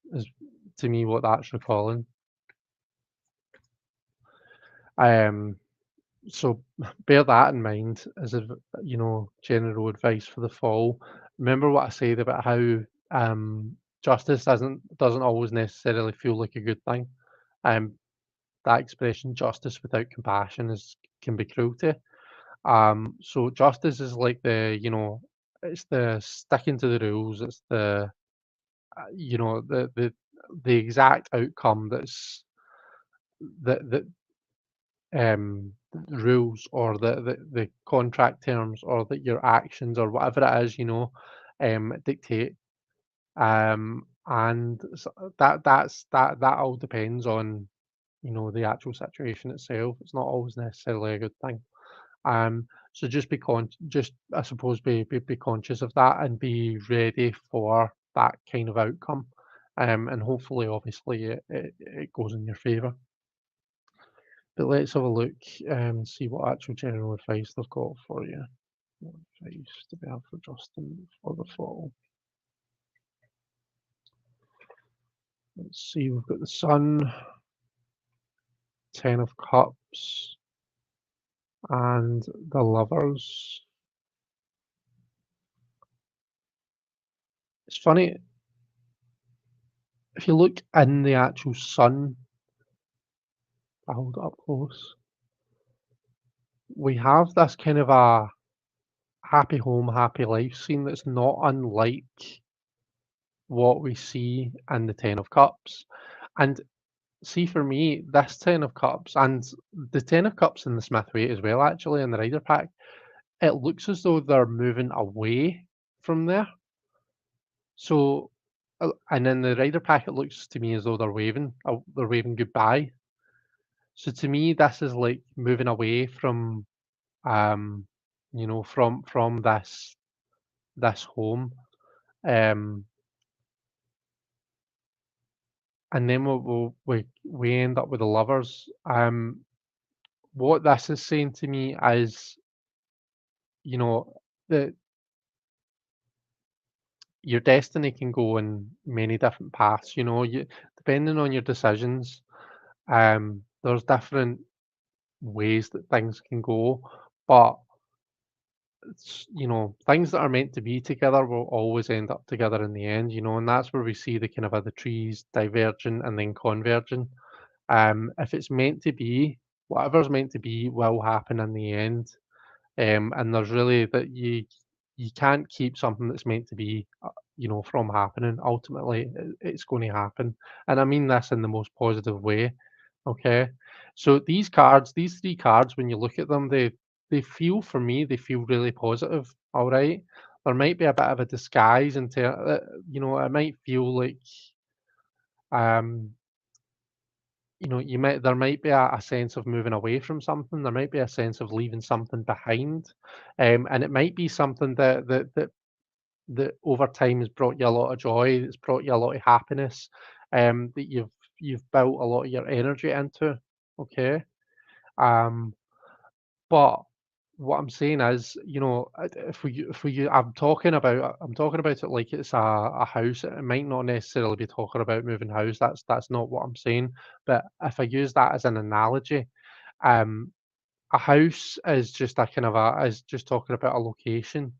to me what that's recalling. Um, so bear that in mind as a general advice for the fall. Remember what I said about how justice doesn't always necessarily feel like a good thing. Um, that expression, justice without compassion, is can be cruelty. So justice is like it's the sticking to the rules. It's the the exact outcome that the rules or the contract terms or that your actions or whatever it is, dictate. And that all depends on the actual situation itself. It's not always necessarily a good thing. So just just I suppose be conscious of that and be ready for that kind of outcome. And hopefully, obviously, it goes in your favour. But let's have a look and see what actual general advice they've got for you. What advice do we have for Justin for the fall? Let's see, we've got the Sun, Ten of Cups, and the Lovers. It's funny, if you look in the actual Sun, I hold it up close, we have this kind of a happy home, happy life scene that's not unlike what we see in the Ten of Cups. And see, for me, this Ten of Cups and the Ten of Cups in the Smith Waite as well, actually, in the Rider pack, it looks as though they're moving away from there. So, and in the Rider pack, it looks to me as though they're waving goodbye. So to me, this is like moving away from, um, from this home, um, and then we end up with the Lovers. What this is saying to me is, you know, that your destiny can go in many different paths. Depending on your decisions, there's different ways that things can go, but things that are meant to be together will always end up together in the end. And that's where we see the kind of other trees diverging and then converging. If it's meant to be, whatever's meant to be will happen in the end. And there's really that you can't keep something that's meant to be, from happening. Ultimately, it's going to happen, and I mean this in the most positive way. Okay, so these three cards, when you look at them, they feel for me they feel really positive. All right, there might be a bit of a disguise it might feel like um you might there might be a sense of moving away from something. There might be a sense of leaving something behind, and it might be something that over time has brought you a lot of joy. It's brought you a lot of happiness. That you've built a lot of your energy into. Okay, um, but what I'm saying is, I'm talking about it like it's a house. It might not necessarily be talking about moving house. That's not what I'm saying. But if I use that as an analogy, um, a house is just a kind of a is just talking about a location,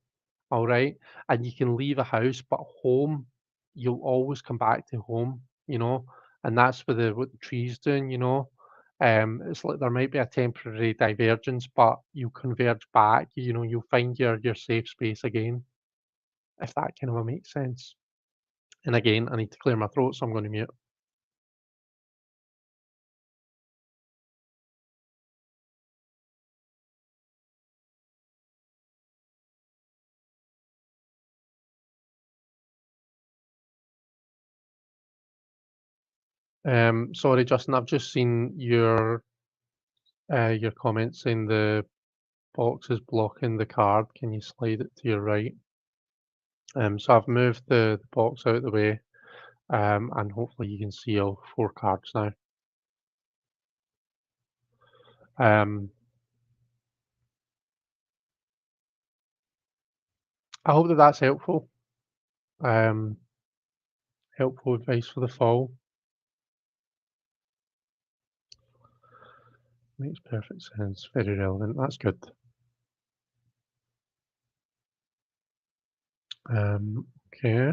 all right? And you can leave a house, but home, you'll always come back to home, and that's what the tree's doing. It's like there might be a temporary divergence, but you converge back, you'll find your safe space again, if that kind of makes sense. And again, I need to clear my throat, so I'm going to mute. Sorry, Justin, I've just seen your comment saying the box is blocking the card. Can you slide it to your right? So I've moved the box out of the way, and hopefully you can see all four cards now. Um, I hope that that's helpful. Um, Helpful advice for the fall. Makes perfect sense. Very relevant. That's good. Okay.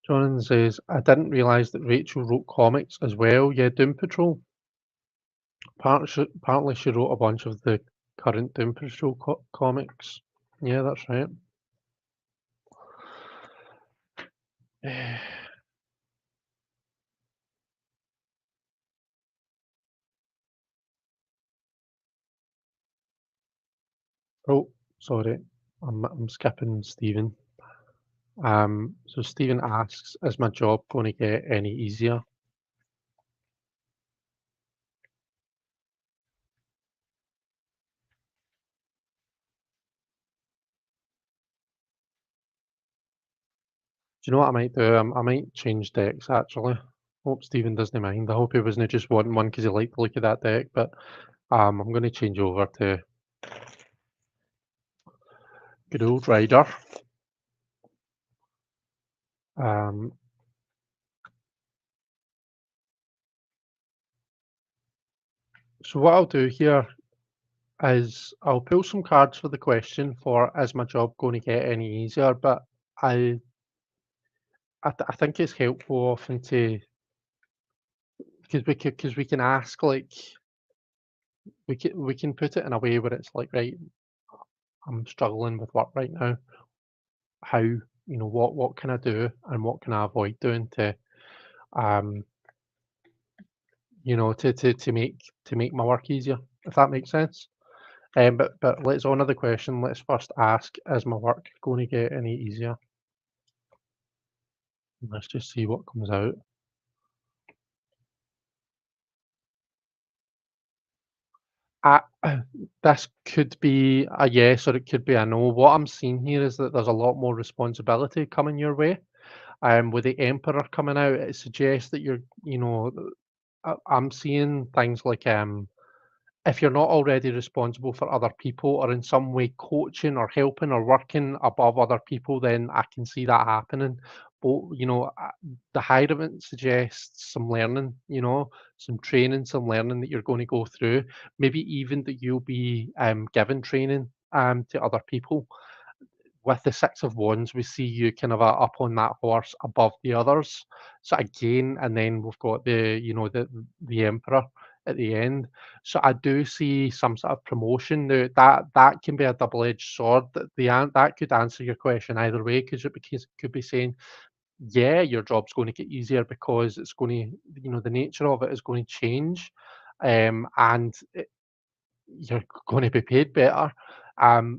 Jonathan says, I didn't realise that Rachel wrote comics as well. Yeah, Doom Patrol. Apparently, she wrote a bunch of the current Doom Patrol comics. Yeah, that's right. Oh, sorry. I'm skipping Stephen. So Stephen asks, is my job going to get any easier? Do you know what I might do? I might change decks actually. Hope Stephen doesn't mind. I hope he wasn't just wanting one because he liked the look of that deck, but I'm going to change over to good old Ryder. Um, so what I'll do here is I'll pull some cards for the question for is my job going to get any easier? But I I think it's helpful often to because we can ask like we can put it in a way where it's like right, I'm struggling with work right now. How what can I do and what can I avoid doing to um to make my work easier if that makes sense. But let's honour the question. Let's first ask: is my work going to get any easier? Let's just see what comes out. Uh, this could be a yes or it could be a no. What I'm seeing here is that there's a lot more responsibility coming your way. With the Emperor coming out, it suggests that I'm seeing things like if you're not already responsible for other people or in some way coaching or helping or working above other people, then I can see that happening. But the Hierophant suggests some learning, some training, some learning that you're going to go through. Maybe even that you'll be given training to other people. With the Six of Wands, we see you kind of up on that horse above the others. So again, and then we've got the Emperor at the end. So I do see some sort of promotion now. That can be a double-edged sword. That could answer your question either way, because it could be saying, yeah, your job's going to get easier because it's going to, the nature of it is going to change, and you're going to be paid better.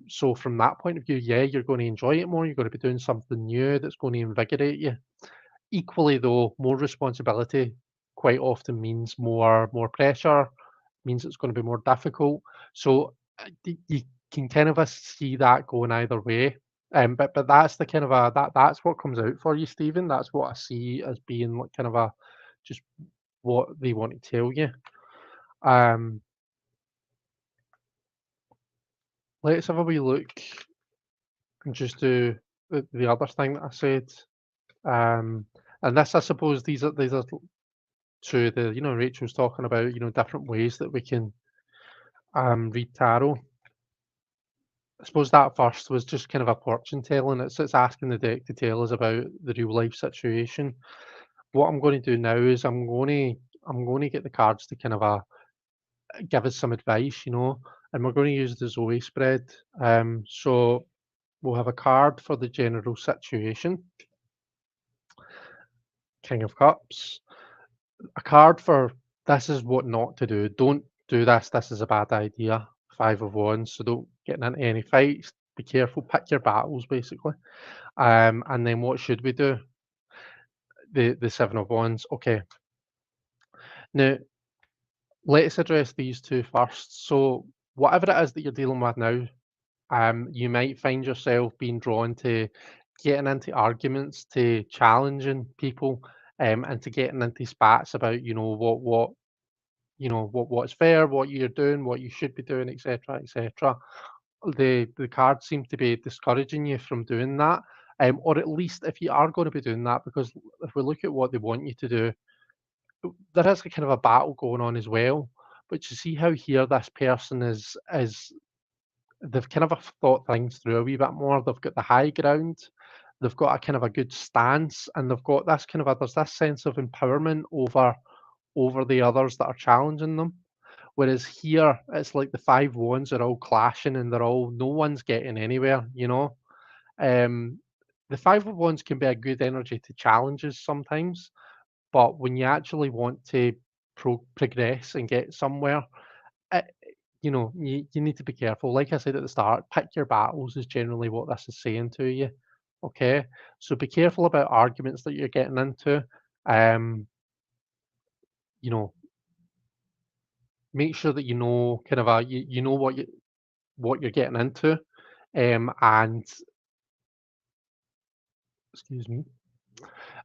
So from that point of view, yeah, you're going to enjoy it more. You're going to be doing something new that's going to invigorate you. Equally, though, more responsibility quite often means more pressure, means it's going to be more difficult. So you can kind of see that going either way. But that's the kind of that's what comes out for you, Stephen. That's what I see as being like kind of a just what they want to tell you. Um, let's have a wee look and just do the other thing that I said. Um, and this, I suppose, these are to the Rachel's talking about different ways that we can read tarot. I suppose that first was just kind of a fortune telling. It's asking the deck to tell us about the real life situation. What I'm going to do now is I'm going to get the cards to kind of give us some advice, and we're going to use the Zoe spread. So we'll have a card for the general situation, King of Cups, a card for this is what not to do. Don't do this. This is a bad idea. Five of Wands. So don't get into any fights. Be careful. Pick your battles, basically. And then what should we do? The Seven of Wands. Okay. Now let's address these two first. So whatever it is that you're dealing with now, you might find yourself being drawn to getting into arguments, to challenging people, and to getting into spats about what's fair, what you're doing, what you should be doing, etc., etc. The cards seem to be discouraging you from doing that. Or at least if you are going to be doing that, because if we look at what they want you to do, there is a kind of a battle going on as well. But you see how here this person is they've kind of thought things through a wee bit more. They've got the high ground, they've got a kind of a good stance, and they've got this kind of there's this sense of empowerment over the others that are challenging them. Whereas here, it's like the five wands are all clashing and no one's getting anywhere, you know? Um, the five of wands can be a good energy to challenges sometimes, but when you actually want to progress and get somewhere, it, you need to be careful. Like I said at the start, pick your battles is generally what this is saying to you. Okay, so be careful about arguments that you're getting into. Um, you know, make sure that you know kind of you know what you're getting into, and excuse me,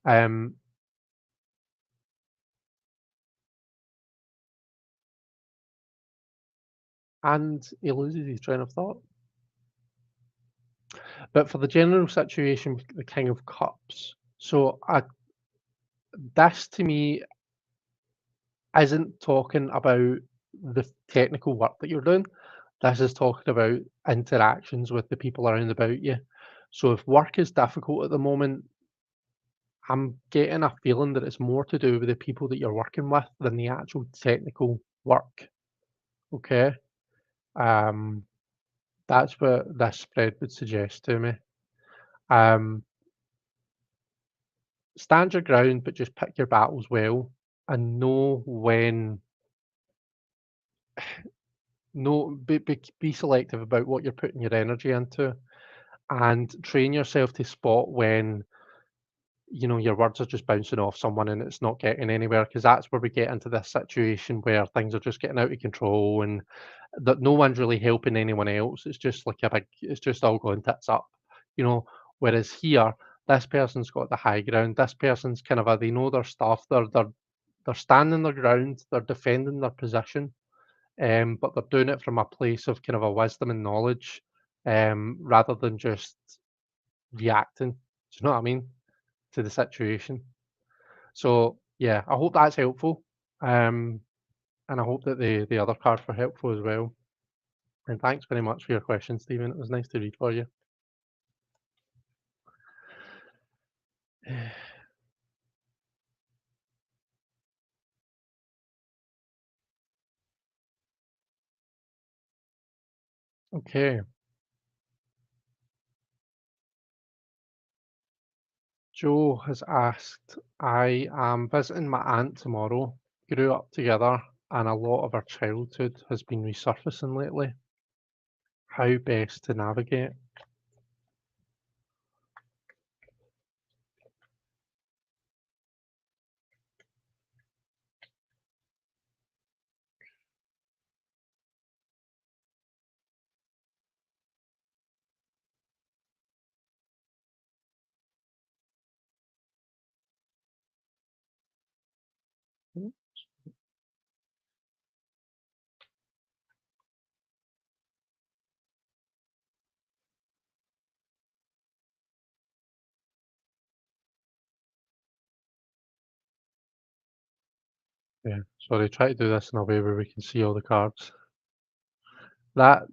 um, and he loses his train of thought. But for the general situation with the King of Cups, so this to me isn't talking about the technical work that you're doing. This is talking about interactions with the people around about you. So if work is difficult at the moment, I'm getting a feeling that it's more to do with the people that you're working with than the actual technical work. Okay. Um, that's what this spread would suggest to me. Um, stand your ground, but just pick your battles well and know when. Know be selective about what you're putting your energy into, and train yourself to spot when your words are just bouncing off someone and it's not getting anywhere. Because that's where we get into this situation where things are just getting out of control and that no one's really helping anyone else. It's just like it's just all going tits up, you know. Whereas here, this person's got the high ground. This person's kind of they know their stuff. They're standing their ground. They're defending their position, but they're doing it from a place of kind of a wisdom and knowledge, rather than just reacting. Do you know what I mean, to the situation? So yeah, I hope that's helpful, and I hope that the other cards were helpful as well. And thanks very much for your question, Stephen. It was nice to read for you. Okay, Joe has asked, I am visiting my aunt tomorrow. Grew up together, and a lot of our childhood has been resurfacing lately. How best to navigate? Yeah, sorry, try to do this in a way where we can see all the cards. That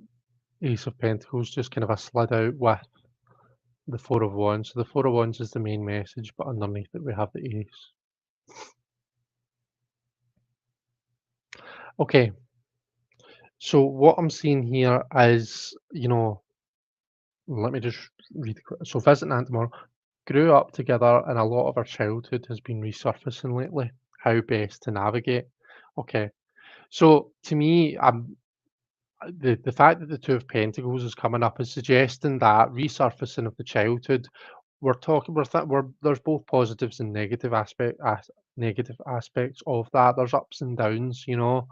Ace of Pentacles just kind of a slid out with the Four of Wands. So the Four of Wands is the main message, but underneath it we have the Ace. Okay, so what I'm seeing here is, let me just read the so visiting aunt tomorrow. Grew up together and a lot of our childhood has been resurfacing lately. How best to navigate? Okay, so to me, the fact that the Two of Pentacles is coming up is suggesting that resurfacing of the childhood. There's both positives and negative aspects of that. There's ups and downs, you know.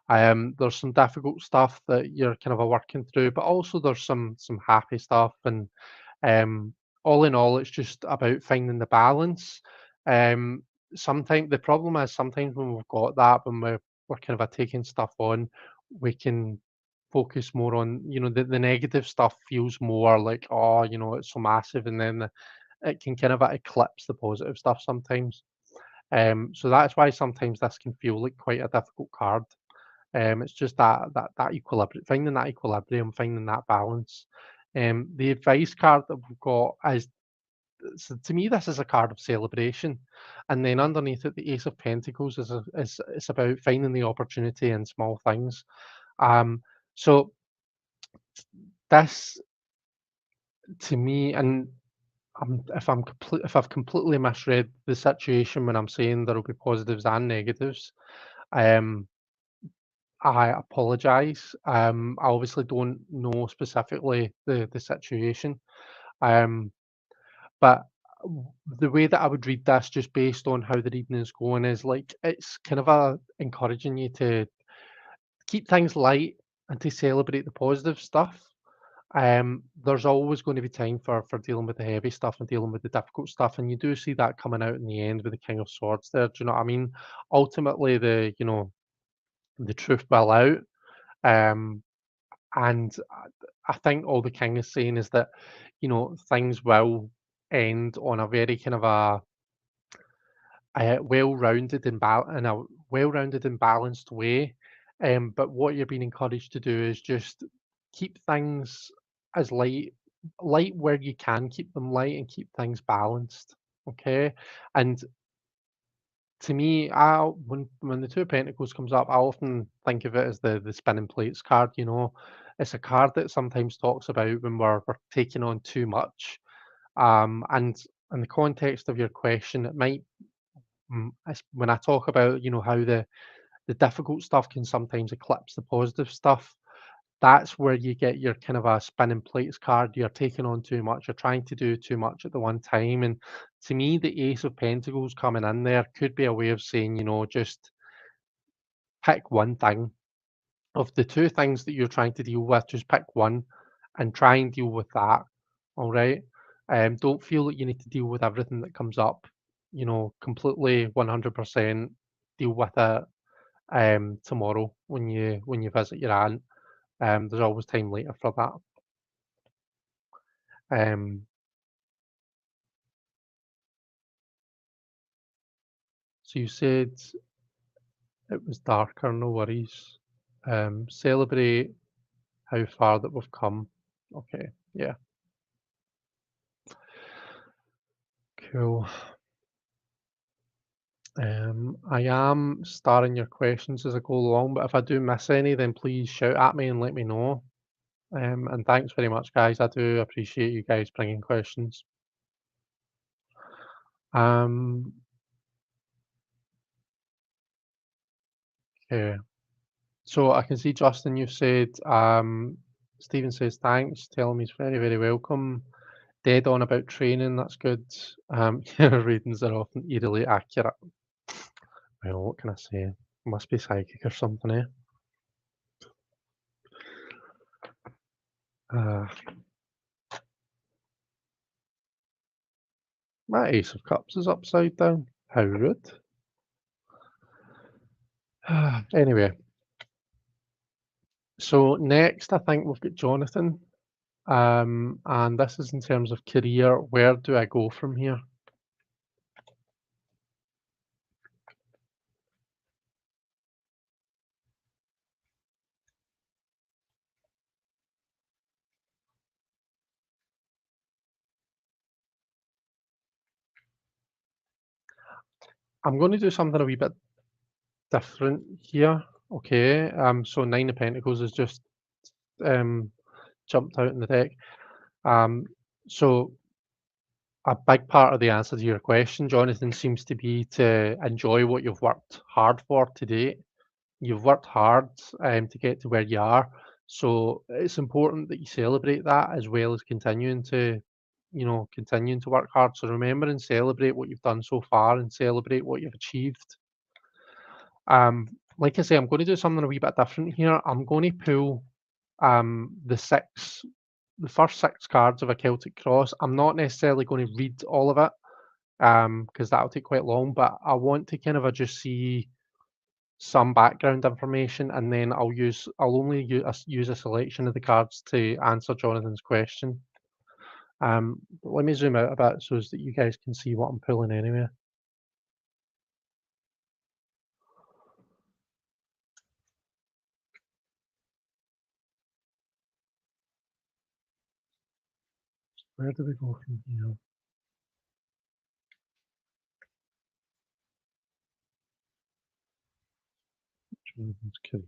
There's some difficult stuff that you're kind of working through, but also there's some happy stuff, and um, all in all, it's just about finding the balance. Sometimes the problem is sometimes when we've got that, when we're kind of taking stuff on, we can focus more on, the negative stuff feels more like, oh, it's so massive, and then it can kind of eclipse the positive stuff sometimes. So that's why sometimes this can feel like quite a difficult card. It's just that equilibrium, finding that balance. The advice card that we've got is, so to me, this is a card of celebration, and then underneath it, the Ace of Pentacles is it's about finding the opportunity in small things. Um, so this to me, and if I've completely misread the situation when I'm saying there will be positives and negatives, um, I apologise. I obviously don't know specifically the situation, um, but the way that I would read this, just based on how the reading is going, is like it's kind of encouraging you to keep things light and to celebrate the positive stuff. There's always going to be time for dealing with the heavy stuff and dealing with the difficult stuff, and you do see that coming out in the end with the King of Swords. There, do you know what I mean? Ultimately, the truth will out. Um, and I think all the King is saying is that, things will end on a very kind of a in a well-rounded and balanced way. But what you're being encouraged to do is just keep things as light where you can keep them light, and keep things balanced. Okay. And to me, when the Two of Pentacles comes up, I often think of it as the spinning plates card. It's a card that sometimes talks about when we're taking on too much. And in the context of your question, it might, when I talk about, how the difficult stuff can sometimes eclipse the positive stuff. That's where you get your kind of a spinning plates card. You're taking on too much. You're trying to do too much at the one time. And to me, the Ace of Pentacles coming in there could be a way of saying, just pick one thing. Of the two things that you're trying to deal with, just pick one and try and deal with that. All right. Don't feel that you need to deal with everything that comes up, completely 100% deal with it tomorrow when you visit your aunt. There's always time later for that. Um, so you said it was darker, no worries. Celebrate how far that we've come. Okay, yeah, cool. I am starting your questions as I go along, but if I do miss any, then please shout at me and let me know. And thanks very much, guys. I do appreciate you guys bringing questions. Um, okay. So I can see, Justin, you've said, Stephen says thanks, tell him he's very, very welcome. Dead on about training, that's good. Your readings are often eerily accurate. Well, what can I say? Must be psychic or something, eh? Uh, my Ace of Cups is upside down. How rude. Anyway, so next I think we've got Jonathan. And this is in terms of career. Where do I go from here? I'm going to do something a wee bit different here. Okay. So Nine of Pentacles has just um, jumped out in the deck. Um, so a big part of the answer to your question, Jonathan, seems to be to enjoy what you've worked hard for today. You've worked hard to get to where you are. So it's important that you celebrate that, as well as continuing to work hard. So remember and celebrate what you've done so far, and celebrate what you've achieved. Like I say, I'm going to do something a wee bit different here. I'm going to pull the first six cards of a Celtic cross. I'm not necessarily going to read all of it, because that'll take quite long. But I want to kind of just see some background information, and then I'll only use a selection of the cards to answer Jonathan's question. But let me zoom out a bit so as that you guys can see what I'm pulling anyway. Where do we go from here? Jonathan's career.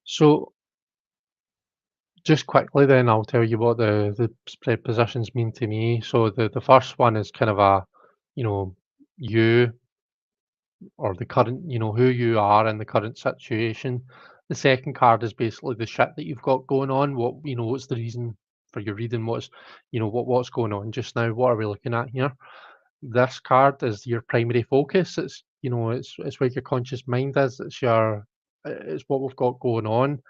So just quickly then I'll tell you what the spread positions mean to me. So the first one is kind of a, you know, you or the current, who you are in the current situation. The second card is basically the shit that you've got going on. What's the reason for your reading? What's going on just now? What are we looking at here? This card is your primary focus. It's where your conscious mind is. It's what we've got going on.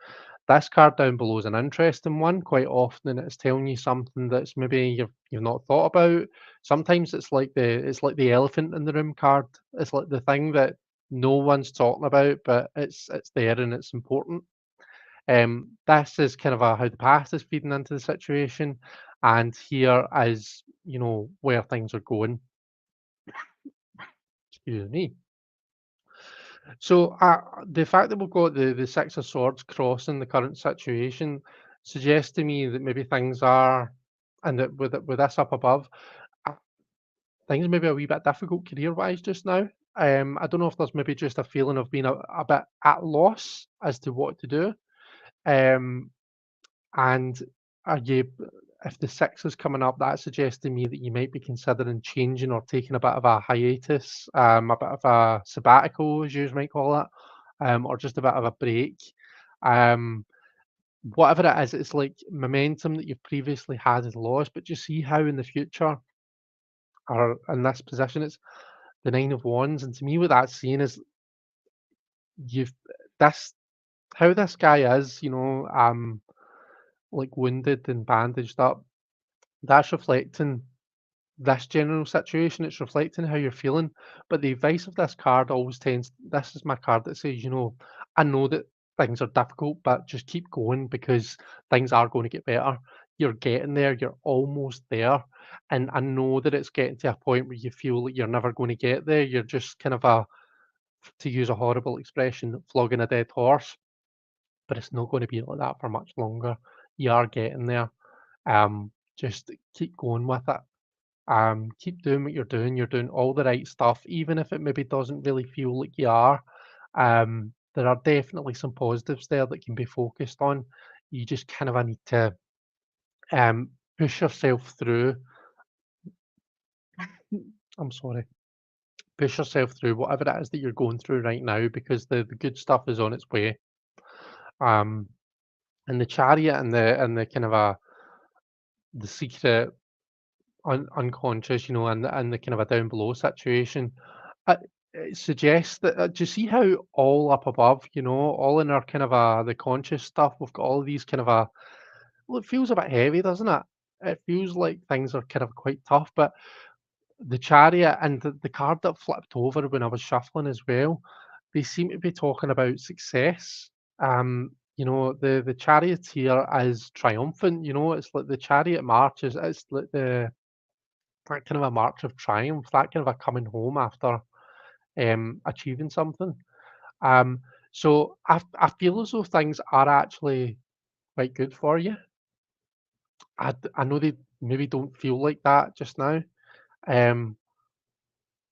This card down below is an interesting one. Quite often, it's telling you something that's maybe you've not thought about. Sometimes it's like the elephant in the room card. It's like the thing that no one's talking about, but it's there and it's important. This is kind of how the past is feeding into the situation, and here is where things are going. Excuse me. So the fact that we've got the Six of Swords crossing the current situation suggests to me that maybe things are, and that with this up above, uh, things may be a wee bit difficult career-wise just now. I don't know if there's maybe just a feeling of being a bit at loss as to what to do. Um, and are you, if the six is coming up, that suggests to me that you might be considering changing or taking a bit of a hiatus, a bit of a sabbatical, as you might call it, or just a bit of a break. Um, Whatever it is, it's like momentum that you've previously had is lost, but you see how in the future or in this position, it's the Nine of Wands, and to me, what that's saying is you've this how this guy is, like wounded and bandaged up. That's reflecting this general situation. It's reflecting how you're feeling. But the advice of this card always tends, this is my card that says, I know that things are difficult, but just keep going because things are going to get better. You're getting there, you're almost there. And I know that it's getting to a point where you feel like you're never going to get there. You're just kind of to use a horrible expression, flogging a dead horse. But it's not going to be like that for much longer. You are getting there. Just keep going with it. Keep doing what you're doing. You're doing all the right stuff, even if it maybe doesn't really feel like you are. There are definitely some positives there that can be focused on. You just kind of need to push yourself through. I'm sorry. Push yourself through whatever it is that you're going through right now because the good stuff is on its way. Um, and the chariot and the kind of the secret unconscious, and the kind of a down below situation, it suggests that, do you see how all up above, all in our kind of the conscious stuff, we've got all of these kind of well, it feels a bit heavy, doesn't it? It feels like things are kind of quite tough, but the chariot and the card that flipped over when I was shuffling as well, they seem to be talking about success. The chariot here is triumphant, it's like the chariot march it's like that kind of a march of triumph, that kind of a coming home after achieving something. Um, so I feel as though things are actually quite good for you. I know they maybe don't feel like that just now, um,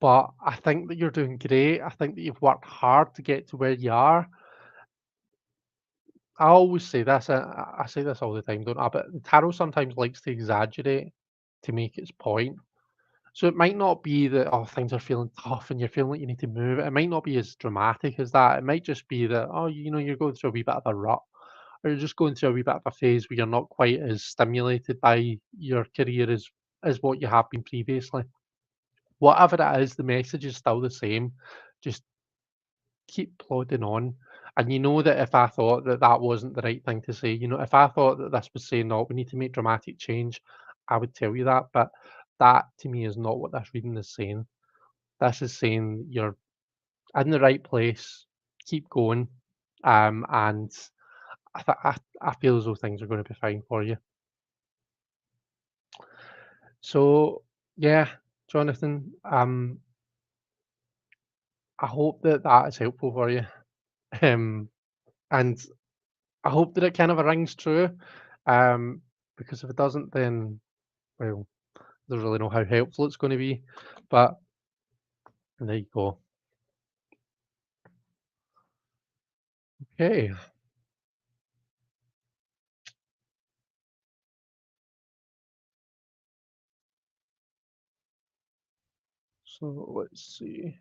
but I think that you're doing great. I think that you've worked hard to get to where you are. I always say this, I say this all the time, don't I? But the tarot sometimes likes to exaggerate to make its point. So it might not be that, oh, things are feeling tough and you're feeling like you need to move. It might not be as dramatic as that. It might just be that, oh, you're going through a wee bit of a rut, or you're just going through a wee bit of a phase where you're not quite as stimulated by your career as what you have been previously. Whatever it is, the message is still the same. Just keep plodding on. And you know that if I thought that that wasn't the right thing to say, if I thought that this was saying, no, we need to make dramatic change, I would tell you that. But that to me is not what this reading is saying. This is saying you're in the right place, keep going. And I feel as though things are going to be fine for you. So, yeah, Jonathan, I hope that that is helpful for you. Um, and I hope that it kind of rings true, um, because if it doesn't, then, well, there's really no how helpful it's going to be. But there you go. Okay, so let's see.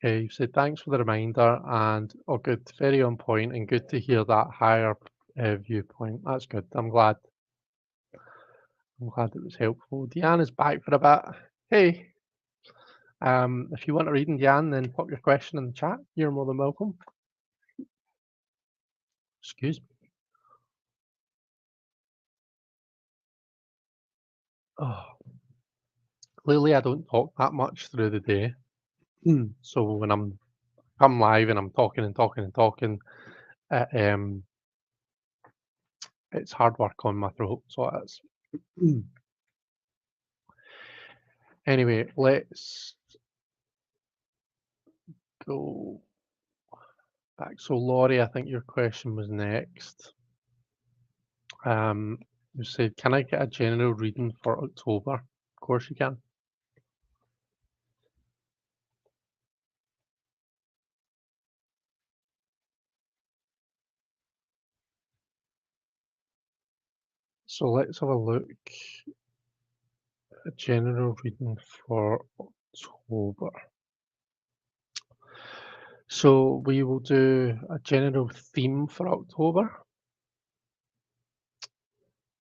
Okay, you said thanks for the reminder, and oh, good, very on point, and good to hear that higher viewpoint. That's good. I'm glad. I'm glad it was helpful. Deanna's back for a bit. Hey, if you want a reading, Deanne, then pop your question in the chat. You're more than welcome. Excuse me. Oh, clearly I don't talk that much through the day. So when I'm come live and I'm talking and talking and talking, it, it's hard work on my throat. So it's anyway. Let's go back. So Laurie, I think your question was next. Um, you said, "Can I get a general reading for October?" Of course you can. So let's have a look. A general reading for October. So we will do a general theme for October.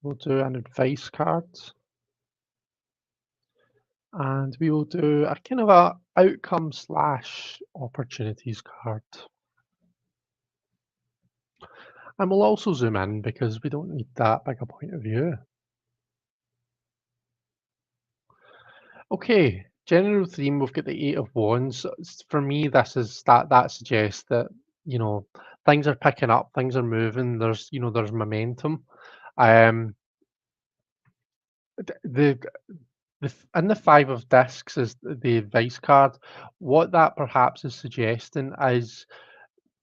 We'll do an advice card, and we will do a kind of a outcome slash opportunities card. And we'll also zoom in because we don't need that big a point of view. Okay, general theme, we've got the Eight of Wands. For me, this is that suggests that, you know, things are picking up, things are moving, there's momentum. Um the in the Five of Discs is the advice card. What that perhaps is suggesting is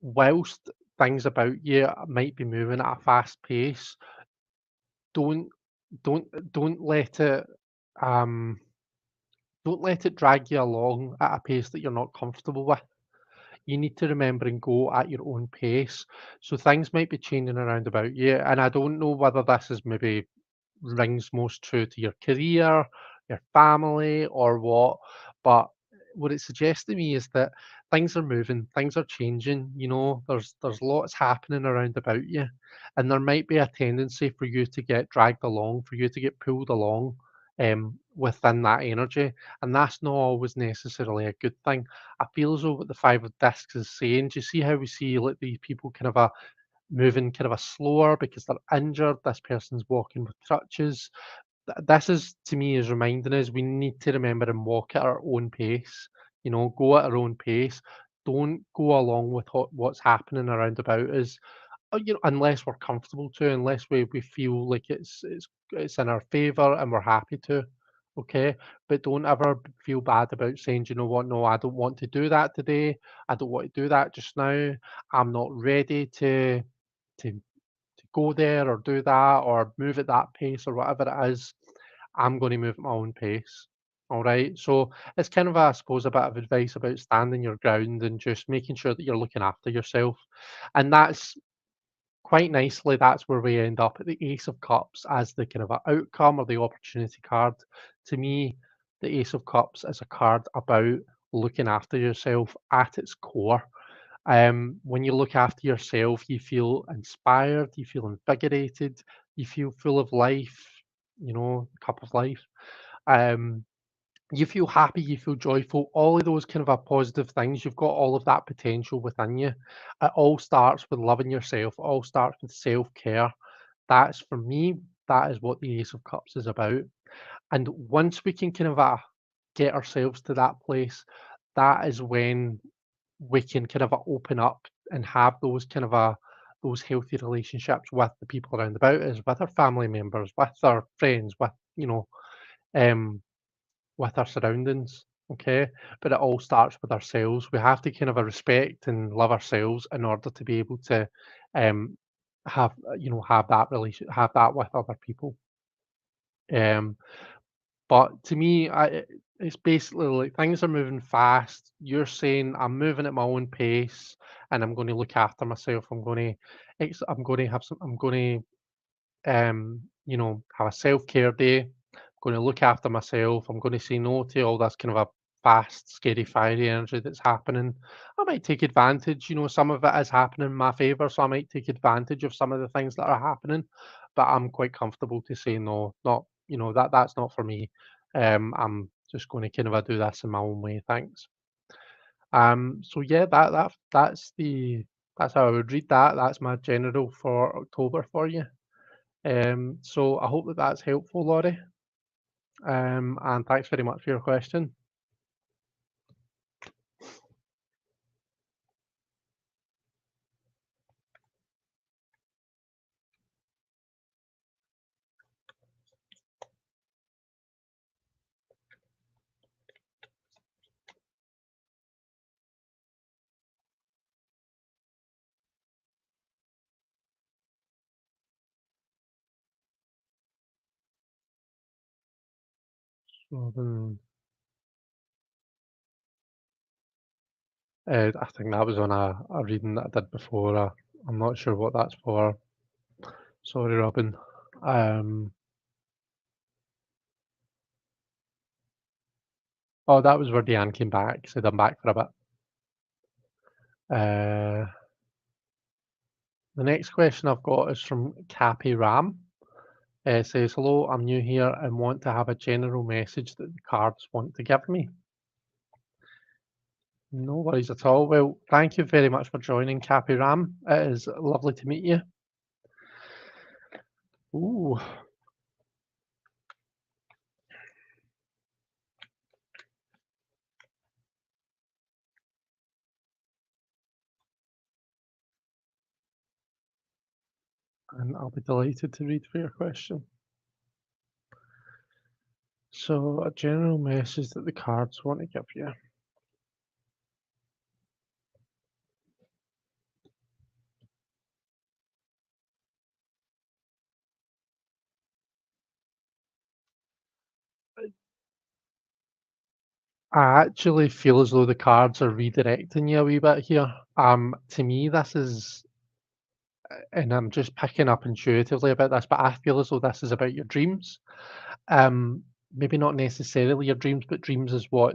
whilst things about you might be moving at a fast pace, don't don't let it um don't let it drag you along at a pace that you're not comfortable with. You need to remember and go at your own pace. So things might be changing around about you. And I don't know whether this is maybe rings most true to your career, your family, or what. But what it suggests to me is that things are moving, things are changing. There's lots happening around about you, and there might be a tendency for you to get dragged along, for you to get pulled along within that energy, and that's not always necessarily a good thing. I feel as though what the Five of Discs is saying. Do you see how we see like these people kind of moving kind of a slower because they're injured? This person's walking with crutches. This is to me is reminding us we need to remember and walk at our own pace. Go at our own pace. Don't go along with what's happening around about us. Unless we're comfortable to, unless we feel like it's in our favor and we're happy to. Okay, but don't ever feel bad about saying, you know what, no, I don't want to do that today. I don't want to do that just now. I'm not ready to go there or do that or move at that pace or whatever it is, I'm going to move at my own pace. All right. So it's kind of, I suppose, a bit of advice about standing your ground and just making sure that you're looking after yourself. And that's quite nicely, that's where we end up at the Ace of Cups as the kind of a outcome or the opportunity card. To me, the Ace of Cups is a card about looking after yourself at its core. When you look after yourself, you feel inspired, you feel invigorated, you feel full of life, cup of life. Um, you feel happy, you feel joyful, all of those kind of positive things. You've got all of that potential within you. It all starts with loving yourself, it all starts with self care. That's for me, that is what the Ace of Cups is about. And once we can kind of get ourselves to that place, that is when we can kind of open up and have those kind of those healthy relationships with the people around about us, with our family members, with our friends, um, with our surroundings. Okay, but it all starts with ourselves. We have to kind of respect and love ourselves in order to be able to um, have that relation, have that with other people. Um, but to me, it's basically like things are moving fast. You're saying I'm moving at my own pace, and I'm going to look after myself. I'm going to have some. I'm going have a self care day. I'm going to look after myself. I'm going to say no to all this kind of a fast, scary, fiery energy that's happening. I might take advantage. Some of it is happening in my favor, so I might take advantage of some of the things that are happening. But I'm quite comfortable to say no, not that's not for me. I'm just going to kind of do this in my own way. Thanks. So yeah, that's how I would read that. That's my general for October for you. So I hope that that's helpful, Laurie. And thanks very much for your question. So, I think that was on a reading that I did before. I'm not sure what that's for. Sorry, Robin. Um, oh, that was where Deanne came back. Said I'm back for a bit. Uh, the next question I've got is from Cappy Ram. It says, hello, I'm new here and want to have a general message that the cards want to give me. No worries at all. Well, thank you very much for joining, Cappy Ram. It is lovely to meet you. Ooh, and I'll be delighted to read for your question. So, a general message that the cards want to give you. I actually feel as though the cards are redirecting you a wee bit here. To me, this is, and I'm just picking up intuitively about this, but I feel as though this is about your dreams. Um, Maybe not necessarily your dreams, but dreams is what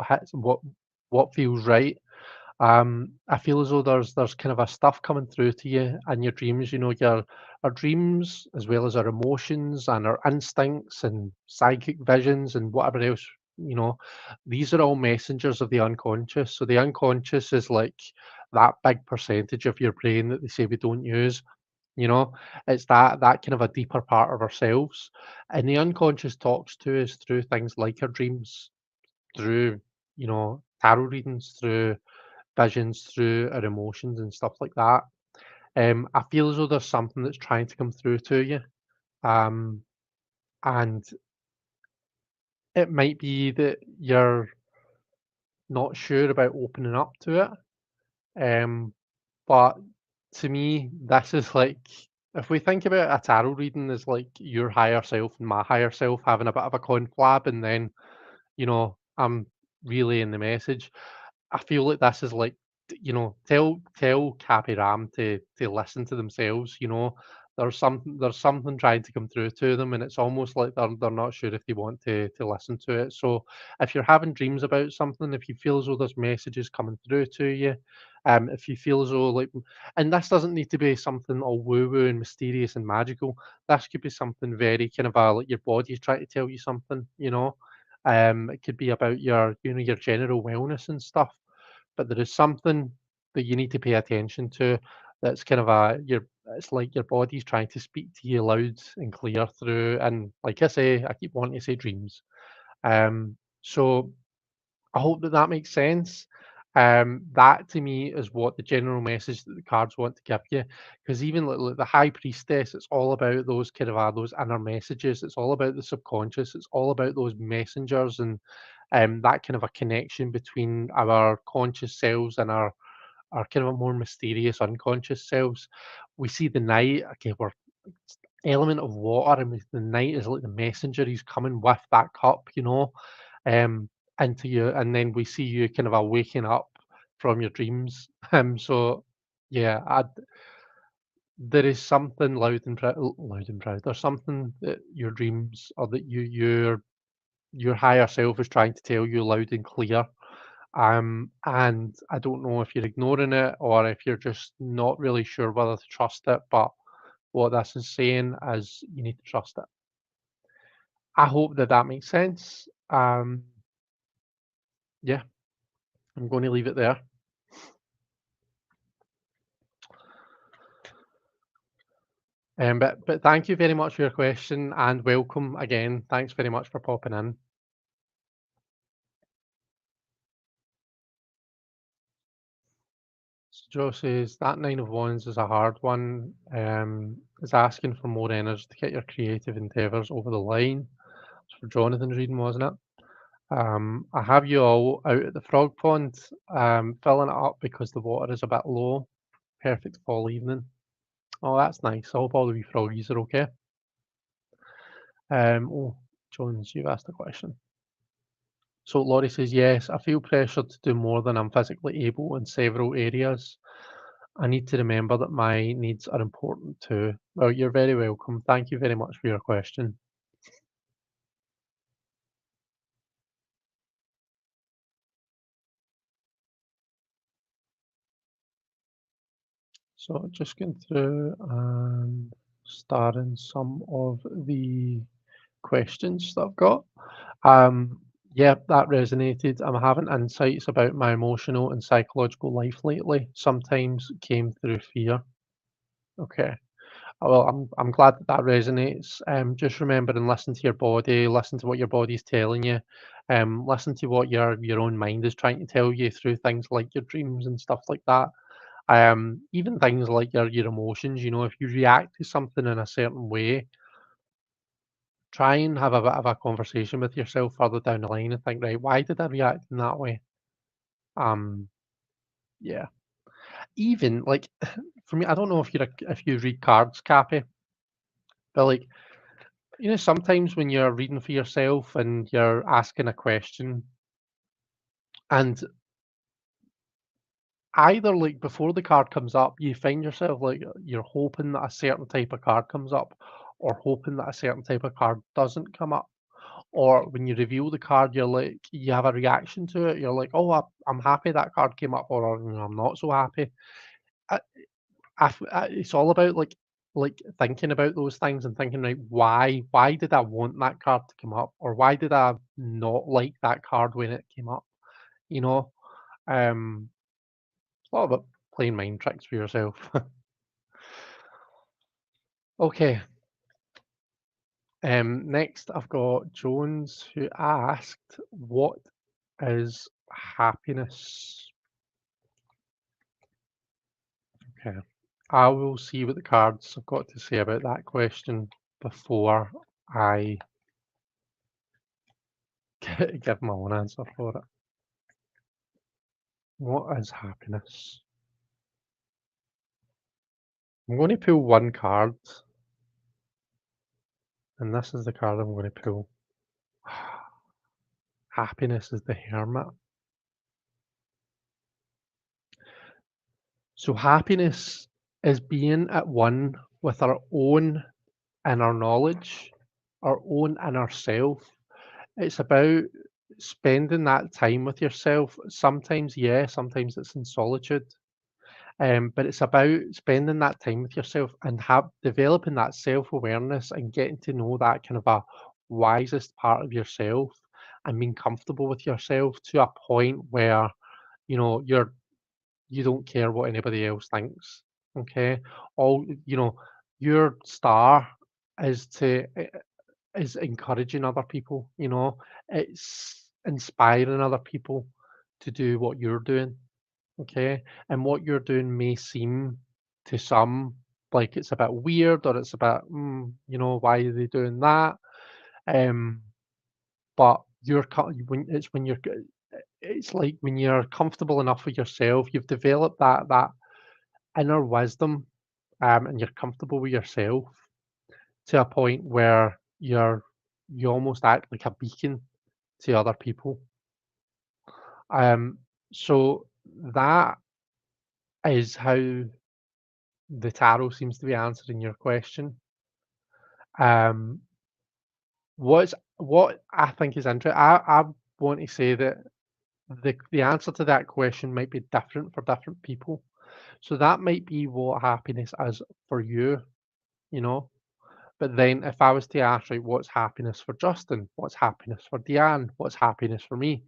hits what feels right. I feel as though there's kind of a stuff coming through to you in your dreams. Your our dreams as well as our emotions and our instincts and psychic visions and whatever else. You know, these are all messengers of the unconscious. So the unconscious is like that big percentage of your brain that they say we don't use. You know, it's that kind of a deeper part of ourselves, and the unconscious talks to us through things like our dreams, through tarot readings, through visions, through our emotions and stuff like that. I feel as though there's something that's trying to come through to you, um, and it might be that you're not sure about opening up to it, but To me, this is like if we think about a tarot reading as like your higher self and my higher self having a bit of a conflab, and then I'm relaying the message. I feel like this is like, tell Cappy Ram to listen to themselves. There's something trying to come through to them, and it's almost like they're not sure if they want to listen to it. So if you're having dreams about something, if you feel as though there's messages coming through to you, if you feel as though like, and this doesn't need to be something all woo woo and mysterious and magical. This could be something very kind of like your body's trying to tell you something. It could be about your general wellness and stuff, but there is something that you need to pay attention to. That's kind of it's like your body's trying to speak to you loud and clear through, and like I say, I keep wanting to say dreams. So I hope that that makes sense. That to me is what the general message that the cards want to give you. Because even like the High Priestess, it's all about those kind of those inner messages. It's all about the subconscious. It's all about those messengers and that kind of a connection between our conscious selves and our kind of a more mysterious unconscious selves. We see the night. Okay, we're element of water, and the night is like the messenger. He's coming with that cup, um, into you, and then we see you kind of waking up from your dreams. So yeah, there is something loud and proud. There's something that your dreams or that your higher self is trying to tell you loud and clear. And I don't know if you're ignoring it or if you're just not really sure whether to trust it, but what this is saying is you need to trust it. I hope that that makes sense. Yeah, I'm going to leave it there. But thank you very much for your question and welcome again. Thanks very much for popping in. So Joe says that Nine of Wands is a hard one. Is asking for more energy to get your creative endeavours over the line. It's for Jonathan's reading, wasn't it? I have you all out at the frog pond, filling it up because the water is a bit low. Perfect fall evening. Oh, that's nice. I hope all the wee froggies are okay. Oh, Jones, you've asked a question. So Laurie says, yes, I feel pressured to do more than I'm physically able in several areas. I need to remember that my needs are important too. Well, you're very welcome. Thank you very much for your question. So just going through and starting some of the questions that I've got. Um, yeah, that resonated. I'm having insights about my emotional and psychological life lately. Sometimes came through fear. Okay. Well, I'm glad that that resonates. Just remember and listen to your body. Listen to what your body's telling you. Listen to what your own mind is trying to tell you through things like your dreams and stuff like that. Even things like your emotions. If you react to something in a certain way, try and have a bit of a conversation with yourself further down the line and think, right, why did I react in that way? Um, yeah. Even like for me, I don't know if you read cards, Cappy, but like sometimes when you're reading for yourself and you're asking a question, and either like before the card comes up, you find yourself like you're hoping that a certain type of card comes up, or hoping that a certain type of card doesn't come up. Or when you reveal the card, you're like, you have a reaction to it. You're like, oh, I'm happy that card came up, or I'm not so happy. I, it's all about like thinking about those things and thinking, right, why did I want that card to come up, or why did I not like that card when it came up? You know, it's a lot about playing mind tricks for yourself. Okay. Next, I've got Jones who asked, "What is happiness?" Okay. I will see what the cards have got to say about that question before I give my own answer for it. What is happiness? I'm going to pull one card, and this is the card I'm going to pull. Happiness is the Hermit. So happiness is being at one with our own inner knowledge, our own inner self. It's about spending that time with yourself. Sometimes, yeah, sometimes it's in solitude. But it's about spending that time with yourself and have developing that self-awareness and getting to know that kind of a wisest part of yourself and being comfortable with yourself to a point where you don't care what anybody else thinks. Okay, all your star is to is encouraging other people. It's inspiring other people to do what you're doing. Okay, and what you're doing may seem to some like it's a bit weird or it's a bit, why are they doing that? Um, but when you're it's like when you're comfortable enough with yourself, you've developed that inner wisdom, and you're comfortable with yourself to a point where you almost act like a beacon to other people. Um, so that is how the tarot seems to be answering your question. Um, what I think is interesting, I want to say that the answer to that question might be different for different people. So that might be what happiness is for you, you know. But then if I was to ask, right, what's happiness for Justin? What's happiness for Deanne? What's happiness for me?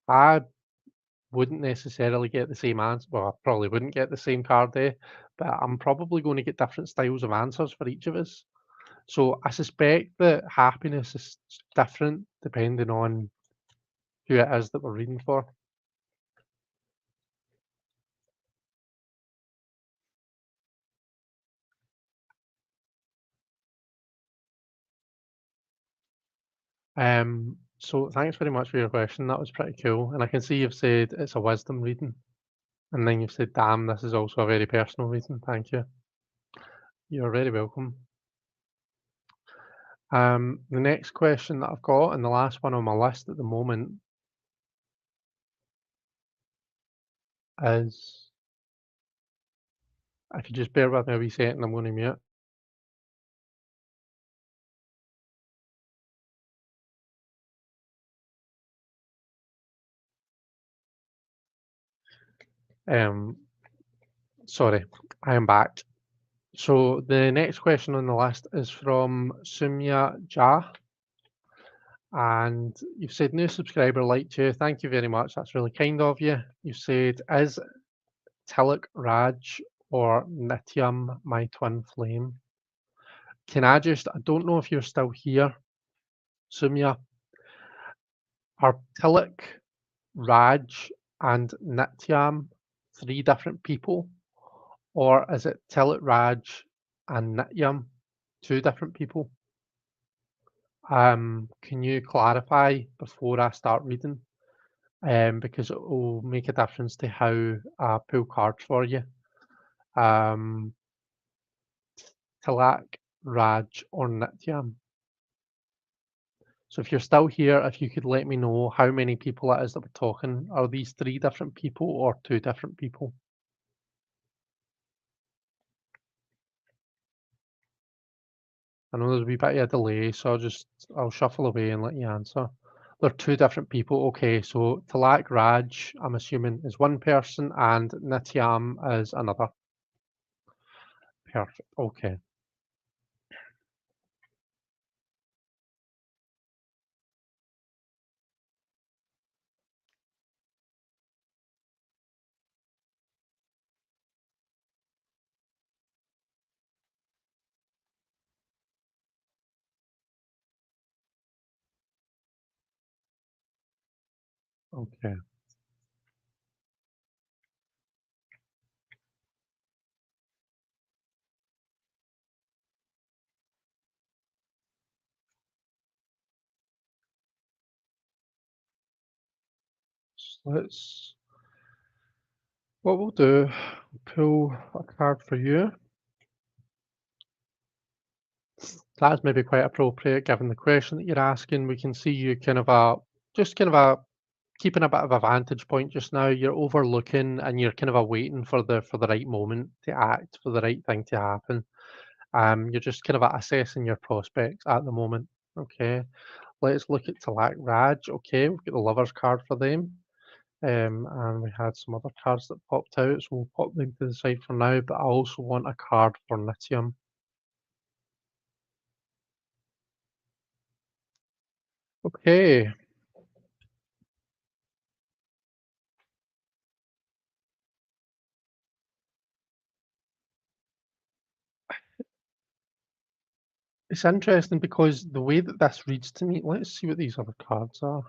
I wouldn't necessarily get the same answer. Well, I probably wouldn't get the same card there, but I'm probably going to get different styles of answers for each of us. So I suspect that happiness is different depending on who it is that we're reading for. So thanks very much for your question. That was pretty cool. And I can see you've said it's a wisdom reading. And then you've said, damn, this is also a very personal reading. Thank you. You're very welcome. The next question that I've got, and the last one on my list at the moment, is if you just bear with me a wee second, I'm going to mute. Um, Sorry, I am back. So the next question on the list is from Sumya Jha, and you've said new subscriber liked you. Thank you very much. That's really kind of you. You've said, is Tilak Raj or Nityam my twin flame? I don't know if you're still here, Sumya. Are Tilak, Raj, and Nityam three different people? Or is it Tilak Raj and Nityam two different people? Can you clarify before I start reading? Because it will make a difference to how I pull cards for you. Um, Tilak, Raj, or Nityam. So if you're still here, if you could let me know how many people it is that we're talking. Are these three different people or two different people? I know there's a wee bit of a delay, so I'll shuffle away and let you answer. They're two different people. Okay, so Tilak Raj, I'm assuming, is one person and Nityam is another. Perfect. Okay. Okay. So what we'll do, pull a card for you. That's maybe quite appropriate given the question that you're asking. We can see you kind of just kind of keeping a bit of a vantage point just now. You're overlooking and you're kind of waiting for the right moment to act, for the right thing to happen. You're just kind of assessing your prospects at the moment. Okay, let's look at Talak Raj. Okay, we've got the lovers card for them. And we had some other cards that popped out, so we'll pop them to the side for now. But I also want a card for Nitium. Okay, it's interesting because the way that this reads to me, let's see what these other cards are.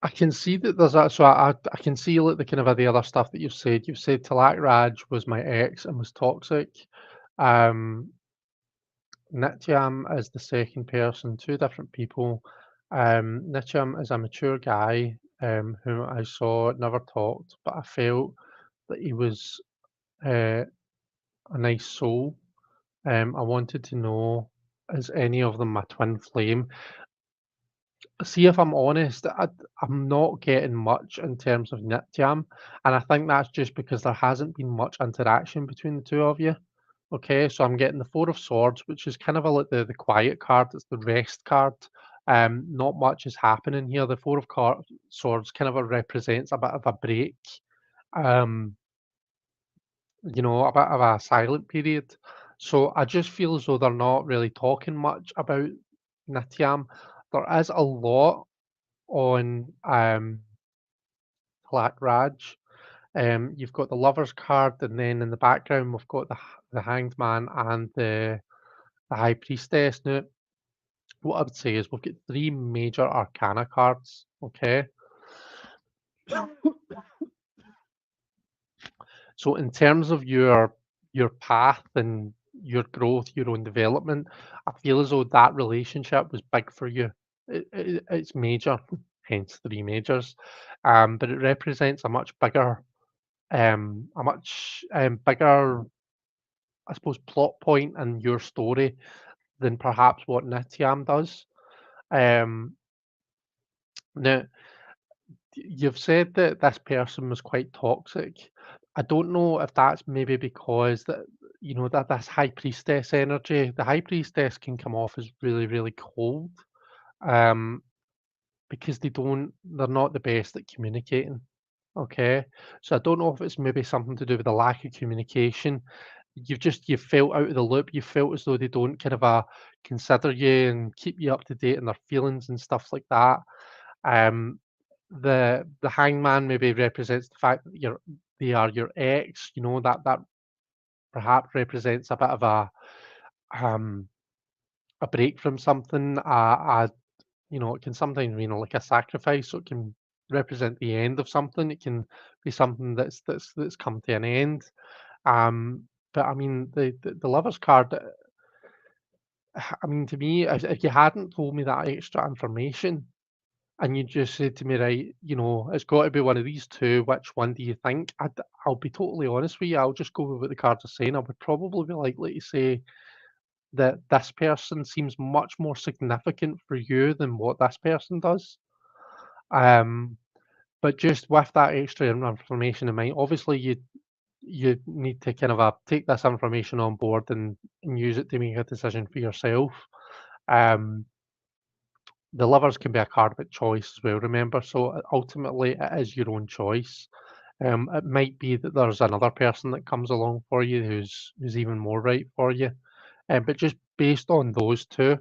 I can see that there's a, so I can see like the kind of the other stuff that you've said. You've said Talak Raj was my ex and was toxic. Um, Nityam is the second person, two different people. Nityam is a mature guy whom I saw, never talked, but I felt that he was uh, a nice soul. I wanted to know, is any of them my twin flame? See, if I'm honest, I'm not getting much in terms of Nityam, and I think that's just because there hasn't been much interaction between the two of you. Okay, so I'm getting the Four of Swords, which is kind of like the quiet card. It's the rest card. Not much is happening here. The Swords kind of represents a bit of a break. Um, a bit of a silent period. So I just feel as though they're not really talking much about Nityam. There is a lot on Black Raj. You've got the Lovers card, and then in the background we've got the Hanged Man and the High Priestess. Now, what I would say is we've got three major Arcana cards. Okay, so in terms of your path and your growth, your own development, I feel as though that relationship was big for you. It's major, hence three majors, but it represents a much bigger, I suppose, plot point in your story than perhaps what Nitiam does. Um, Now, you've said that this person was quite toxic. I don't know if that's maybe because that this high priestess energy, the high priestess can come off as really, really cold. Um, because they're not the best at communicating. Okay. So I don't know if it's maybe something to do with the lack of communication. You've felt out of the loop. You felt as though they don't kind of consider you and keep you up to date on their feelings and stuff like that. Um, the hangman maybe represents the fact that they are your ex. That perhaps represents a bit of um a break from something. It can sometimes mean like a sacrifice, so it can represent the end of something. It can be something that's come to an end. But I mean, the lovers card. I mean, to me, if you hadn't told me that extra information, and you just said to me, right, it's got to be one of these two. Which one do you think? I'll be totally honest with you. I'll just go with what the cards are saying. I would probably be likely to say that this person seems much more significant for you than what this person does. Um, but just with that extra information in mind, obviously you need to kind of take this information on board and use it to make a decision for yourself. Um, the lovers can be a card about choice as well, remember. So ultimately, it is your own choice. It might be that there's another person that comes along for you who's even more right for you. But just based on those two,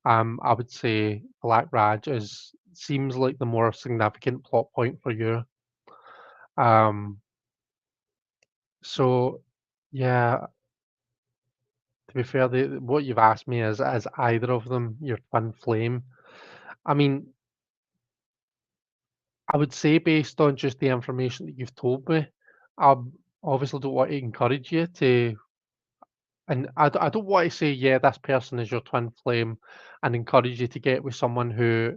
I would say Black Raj is seems like the more significant plot point for you. Um, so yeah, to be fair, what you've asked me is either of them your twin flame. I mean, I would say based on just the information that you've told me, I obviously don't want to encourage you to, and I don't want to say, yeah, this person is your twin flame, and encourage you to get with someone who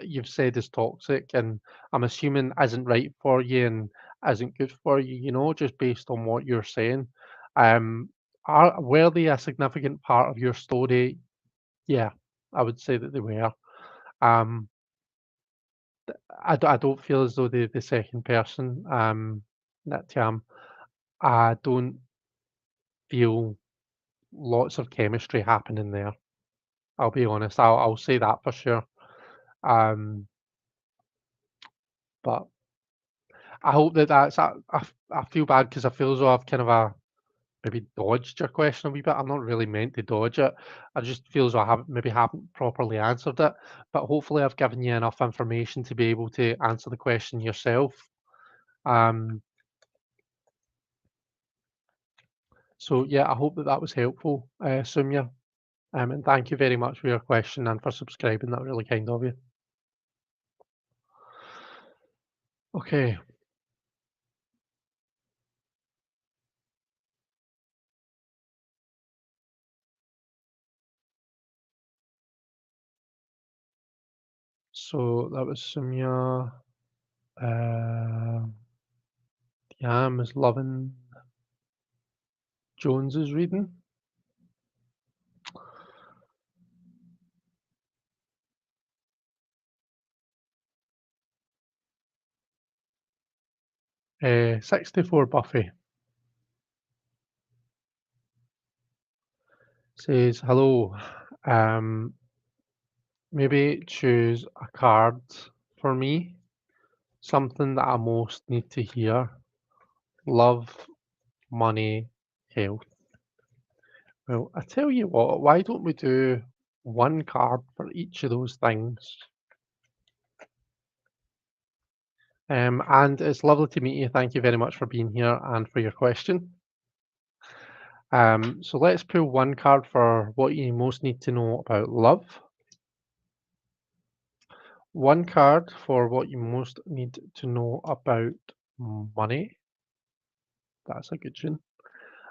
you've said is toxic and I'm assuming isn't right for you and isn't good for you, just based on what you're saying. Um, were they a significant part of your story? Yeah, I would say that they were. Um, I don't feel as though the second person, that I don't feel lots of chemistry happening there. I'll be honest. I'll say that for sure. Um, but I hope that I feel bad because I feel as though I've kind of maybe dodged your question a wee bit. I'm not really meant to dodge it. I just feel as though I haven't properly answered it. But hopefully I've given you enough information to be able to answer the question yourself. Um, so yeah, I hope that that was helpful, Sumya. And thank you very much for your question and for subscribing. That's really kind of you. Okay, so that was Sumya. Uh, Yam is loving Jones's reading. 64 Buffy says hello. Um, Maybe choose a card for me. Something that I most need to hear. Love, money, health. Well, I tell you what, why don't we do one card for each of those things? And it's lovely to meet you. Thank you very much for being here and for your question. So let's pull one card for what you most need to know about love, one card for what you most need to know about money. That's a good one.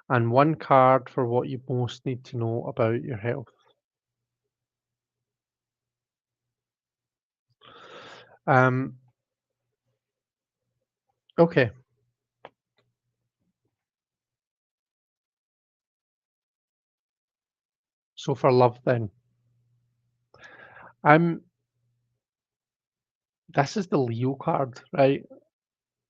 And one card for what you most need to know about your health. Um, okay, so for love then, I'm this is the Leo card, right?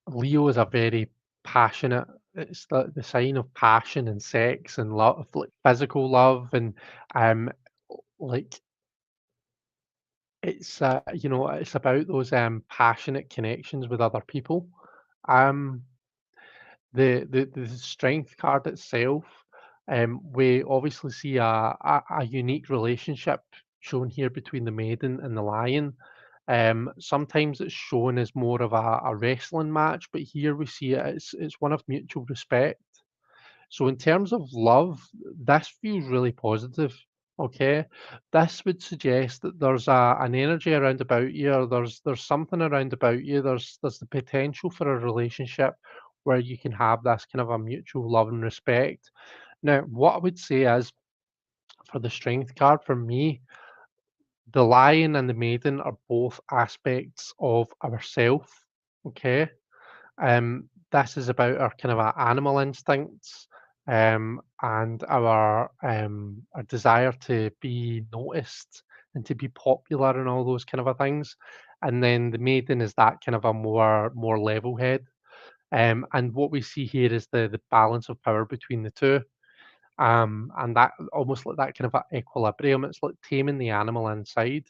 Leo is a very passionate. It's the sign of passion and sex and love, like physical love, and um, like it's about those passionate connections with other people. Um, the strength card itself, we obviously see a unique relationship shown here between the maiden and the lion. Sometimes it's shown as more of a wrestling match, but here we see it's one of mutual respect. So in terms of love, this feels really positive. Okay, this would suggest that there's an energy around about you, or there's something around about you. There's the potential for a relationship where you can have this kind of a mutual love and respect. Now, what I would say is for the strength card, for me, the lion and the maiden are both aspects of ourself. Okay, this is about our kind of our animal instincts, and our desire to be noticed and to be popular and all those kind of a things. And then the maiden is that kind of a more level head. And what we see here is the balance of power between the two. And that almost like that kind of a equilibrium. It's like taming the animal inside.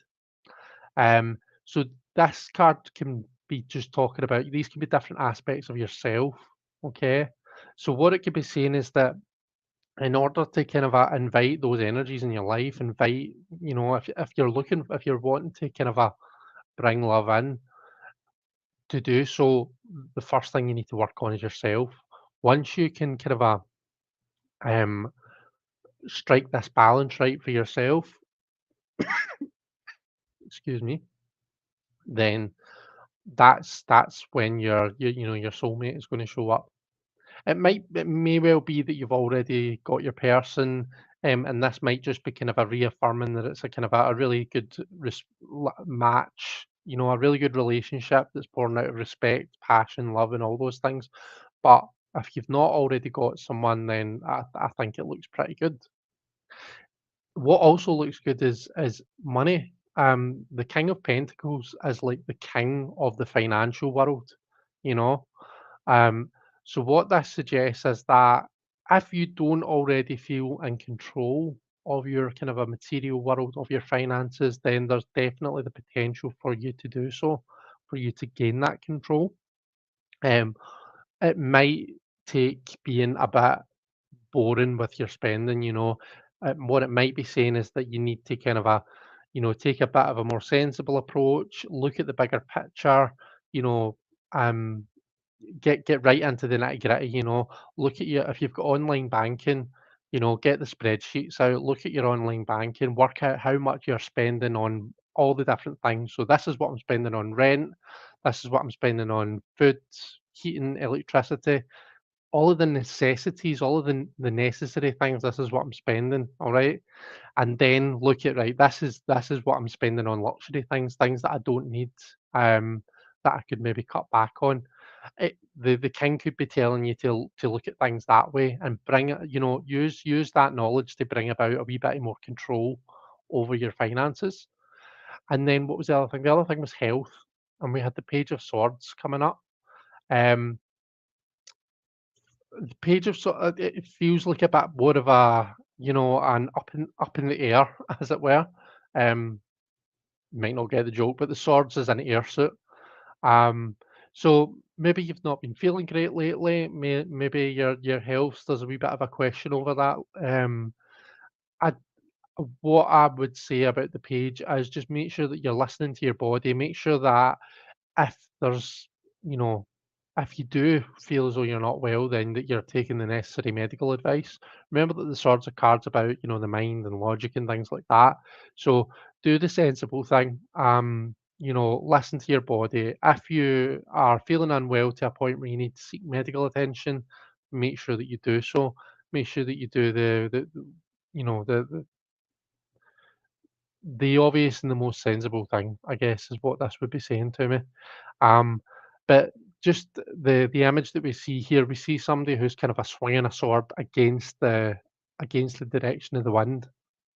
So this card can be just talking about these can be different aspects of yourself. Okay. So what it could be saying is that in order to kind of invite those energies in your life, if you're looking, if you're wanting to kind of bring love in, to do so, the first thing you need to work on is yourself. Once you can kind of um, strike this balance right for yourself, excuse me, then that's when your soulmate is going to show up. It may well be that you've already got your person. And this might just be kind of a reaffirming that it's a kind of a really good match, a really good relationship that's born out of respect, passion, love, and all those things. But if you've not already got someone, then I think it looks pretty good. What also looks good is money. The King of Pentacles is like the king of the financial world, you know. Um, so what this suggests is that if you don't already feel in control of your kind of a material world of your finances, then there's definitely the potential for you to do so, for you to gain that control. Um, it might take being a bit boring with your spending, what it might be saying is that you need to kind of take a bit of a more sensible approach, look at the bigger picture, you know, um, get right into the nitty gritty, look at your if you've got online banking, get the spreadsheets out, look at your online banking, work out how much you're spending on all the different things. So this is what I'm spending on rent, this is what I'm spending on food, heating, electricity, all of the necessities, all of the necessary things, this is what I'm spending, all right? And then look at, right, this is what I'm spending on luxury things, things that I don't need, that I could maybe cut back on. The king could be telling you to look at things that way and bring it, use that knowledge to bring about a wee bit more control over your finances. And then what was the other thing? The other thing was health, and we had the Page of Swords coming up. Um, the Page of Swords, it feels like a bit more of a, an up in the air, as it were. Um, you might not get the joke, but the swords is an air suit. Um, so maybe you've not been feeling great lately. Maybe your health, there's a wee bit of a question over that. I What I would say about the page is just make sure that you're listening to your body. Make sure that if there's, you know, if you do feel as though you're not well, then that you're taking the necessary medical advice. Remember that the swords are cards about, the mind and logic and things like that. So do the sensible thing. Listen to your body. If you are feeling unwell to a point where you need to seek medical attention, make sure that you do so. Make sure that you do the obvious and the most sensible thing, I guess, is what this would be saying to me. Um, but just the image that we see here, we see somebody who's kind of a swinging a sword against the direction of the wind.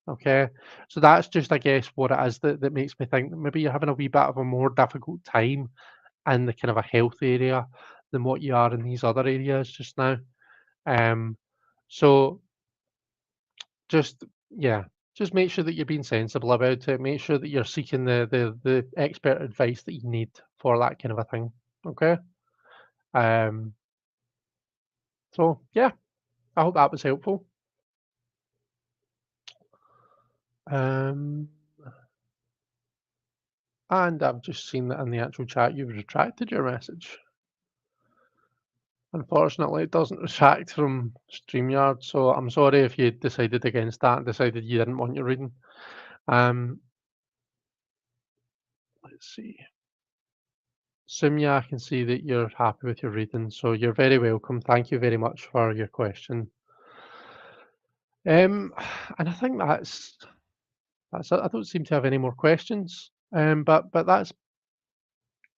Okay, so that's just, I guess, what it is that makes me think that maybe you're having a wee bit of a more difficult time in the kind of a health area than what you are in these other areas just now. Um, so just yeah, just make sure that you're being sensible about it. Make sure that you're seeking the expert advice that you need for that kind of a thing. Okay. Um, so yeah, I hope that was helpful. Um, and I've just seen that in the actual chat you've retracted your message. Unfortunately, it doesn't retract from StreamYard, so I'm sorry if you decided against that and decided you didn't want your reading. Um, let's see. Simya, I can see that you're happy with your reading, so you're very welcome. Thank you very much for your question. Um, and I think that's it. I don't seem to have any more questions. But that's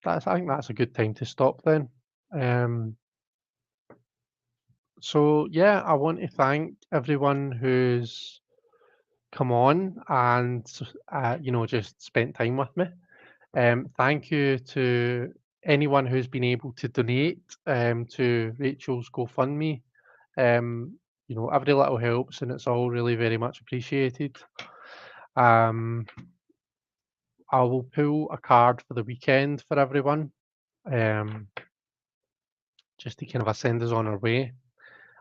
I think that's a good time to stop then. Um, so yeah, I want to thank everyone who's come on and just spent time with me. Thank you to anyone who's been able to donate to Rachel's GoFundMe. Every little helps, and it's all really very much appreciated. Um, I will pull a card for the weekend for everyone, um, just to kind of send us on our way,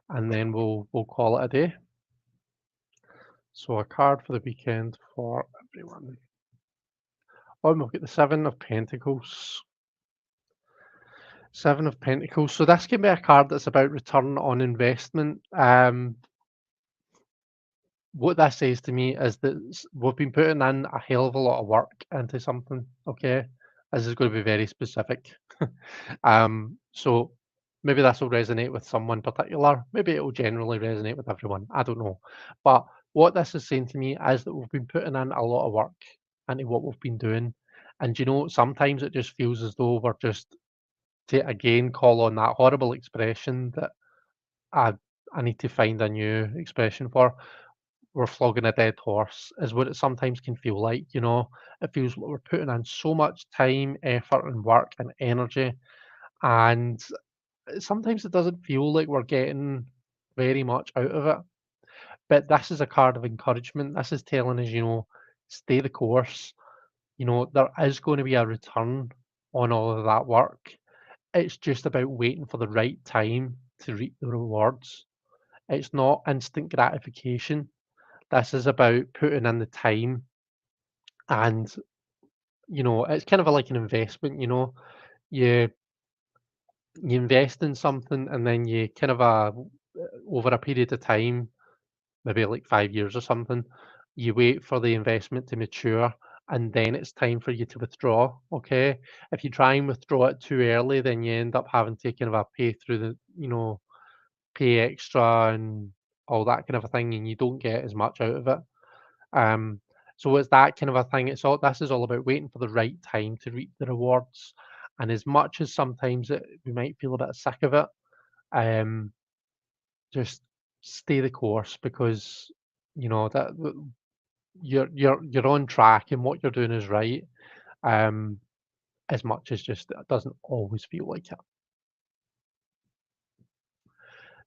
and then we'll call it a day. So a card for the weekend for everyone. Oh, and we've got the Seven of Pentacles. Seven of Pentacles. So this can be a card that's about return on investment. What that says to me is that we've been putting in a hell of a lot of work into something. Okay, this is going to be very specific. So maybe this will resonate with someone particular. Maybe it will generally resonate with everyone. I don't know. But what this is saying to me is that we've been putting in a lot of work into what we've been doing. And sometimes it just feels as though we're just to again call on that horrible expression that I I need to find a new expression for. We're flogging a dead horse is what it sometimes can feel like. It feels like we're putting in so much time, effort, and work and energy, and sometimes it doesn't feel like we're getting very much out of it. But this is a card of encouragement. This is telling us, stay the course. There is going to be a return on all of that work. It's just about waiting for the right time to reap the rewards. It's not instant gratification. This is about putting in the time and, it's kind of like an investment. You you invest in something and then you kind of over a period of time, maybe like 5 years or something, you wait for the investment to mature and then it's time for you to withdraw. Okay. If you try and withdraw it too early, then you end up having to kind of pay through pay extra and all that kind of a thing, and you don't get as much out of it. Um, so it's that kind of a thing. This is all about waiting for the right time to reap the rewards. And as much as sometimes we might feel a bit sick of it, um, just stay the course because you're on track and what you're doing is right. Um, as much as just it doesn't always feel like it.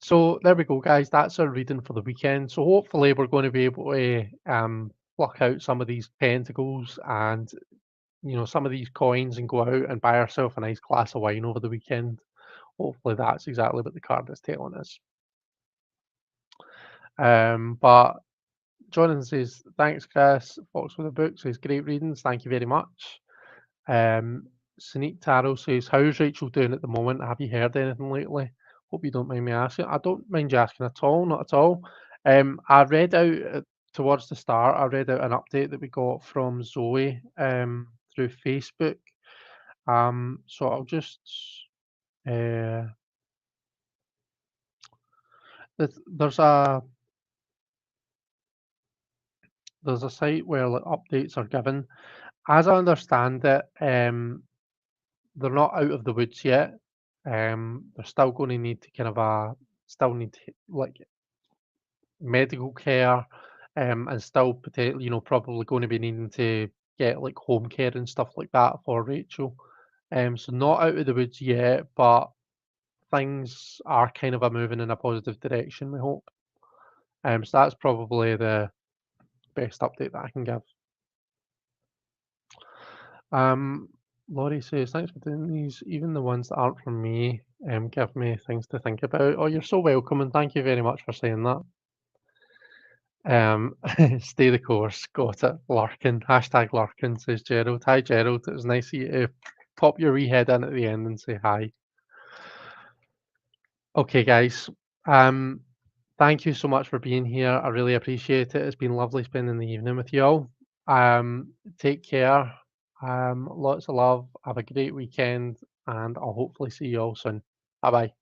So there we go, guys. That's our reading for the weekend. So hopefully we're going to be able to pluck out some of these pentacles and some of these coins and go out and buy ourselves a nice glass of wine over the weekend. Hopefully that's exactly what the card is telling us. But Jonathan says, thanks, Chris. Fox with the book says, great readings. Thank you very much. Um, Sneak Tarot says, how's Rachel doing at the moment? Have you heard anything lately? Hope you don't mind me asking. I don't mind you asking at all, not at all. I read out towards the start, I read out an update that we got from Zoe through Facebook. So I'll just uh, there's a site where like, updates are given. As I understand it, they're not out of the woods yet. They're still going to need to kind of still need to, like medical care, and still potentially, probably going to be needing to get like home care and stuff like that for Rachel. So not out of the woods yet, but things are kind of moving in a positive direction, we hope. So that's probably the best update that I can give. Um, Laurie says, thanks for doing these. Even the ones that aren't from me give me things to think about. Oh, you're so welcome, and thank you very much for saying that. Stay the course. Got it. Larkin. Hashtag Larkin, says Gerald. Hi, Gerald. It was nice of you to pop your wee head in at the end and say hi. Okay, guys. Um, Thank you so much for being here. I really appreciate it. It's been lovely spending the evening with you all. Take care. Lots of love. Have a great weekend, and I'll hopefully see you all soon. Bye bye.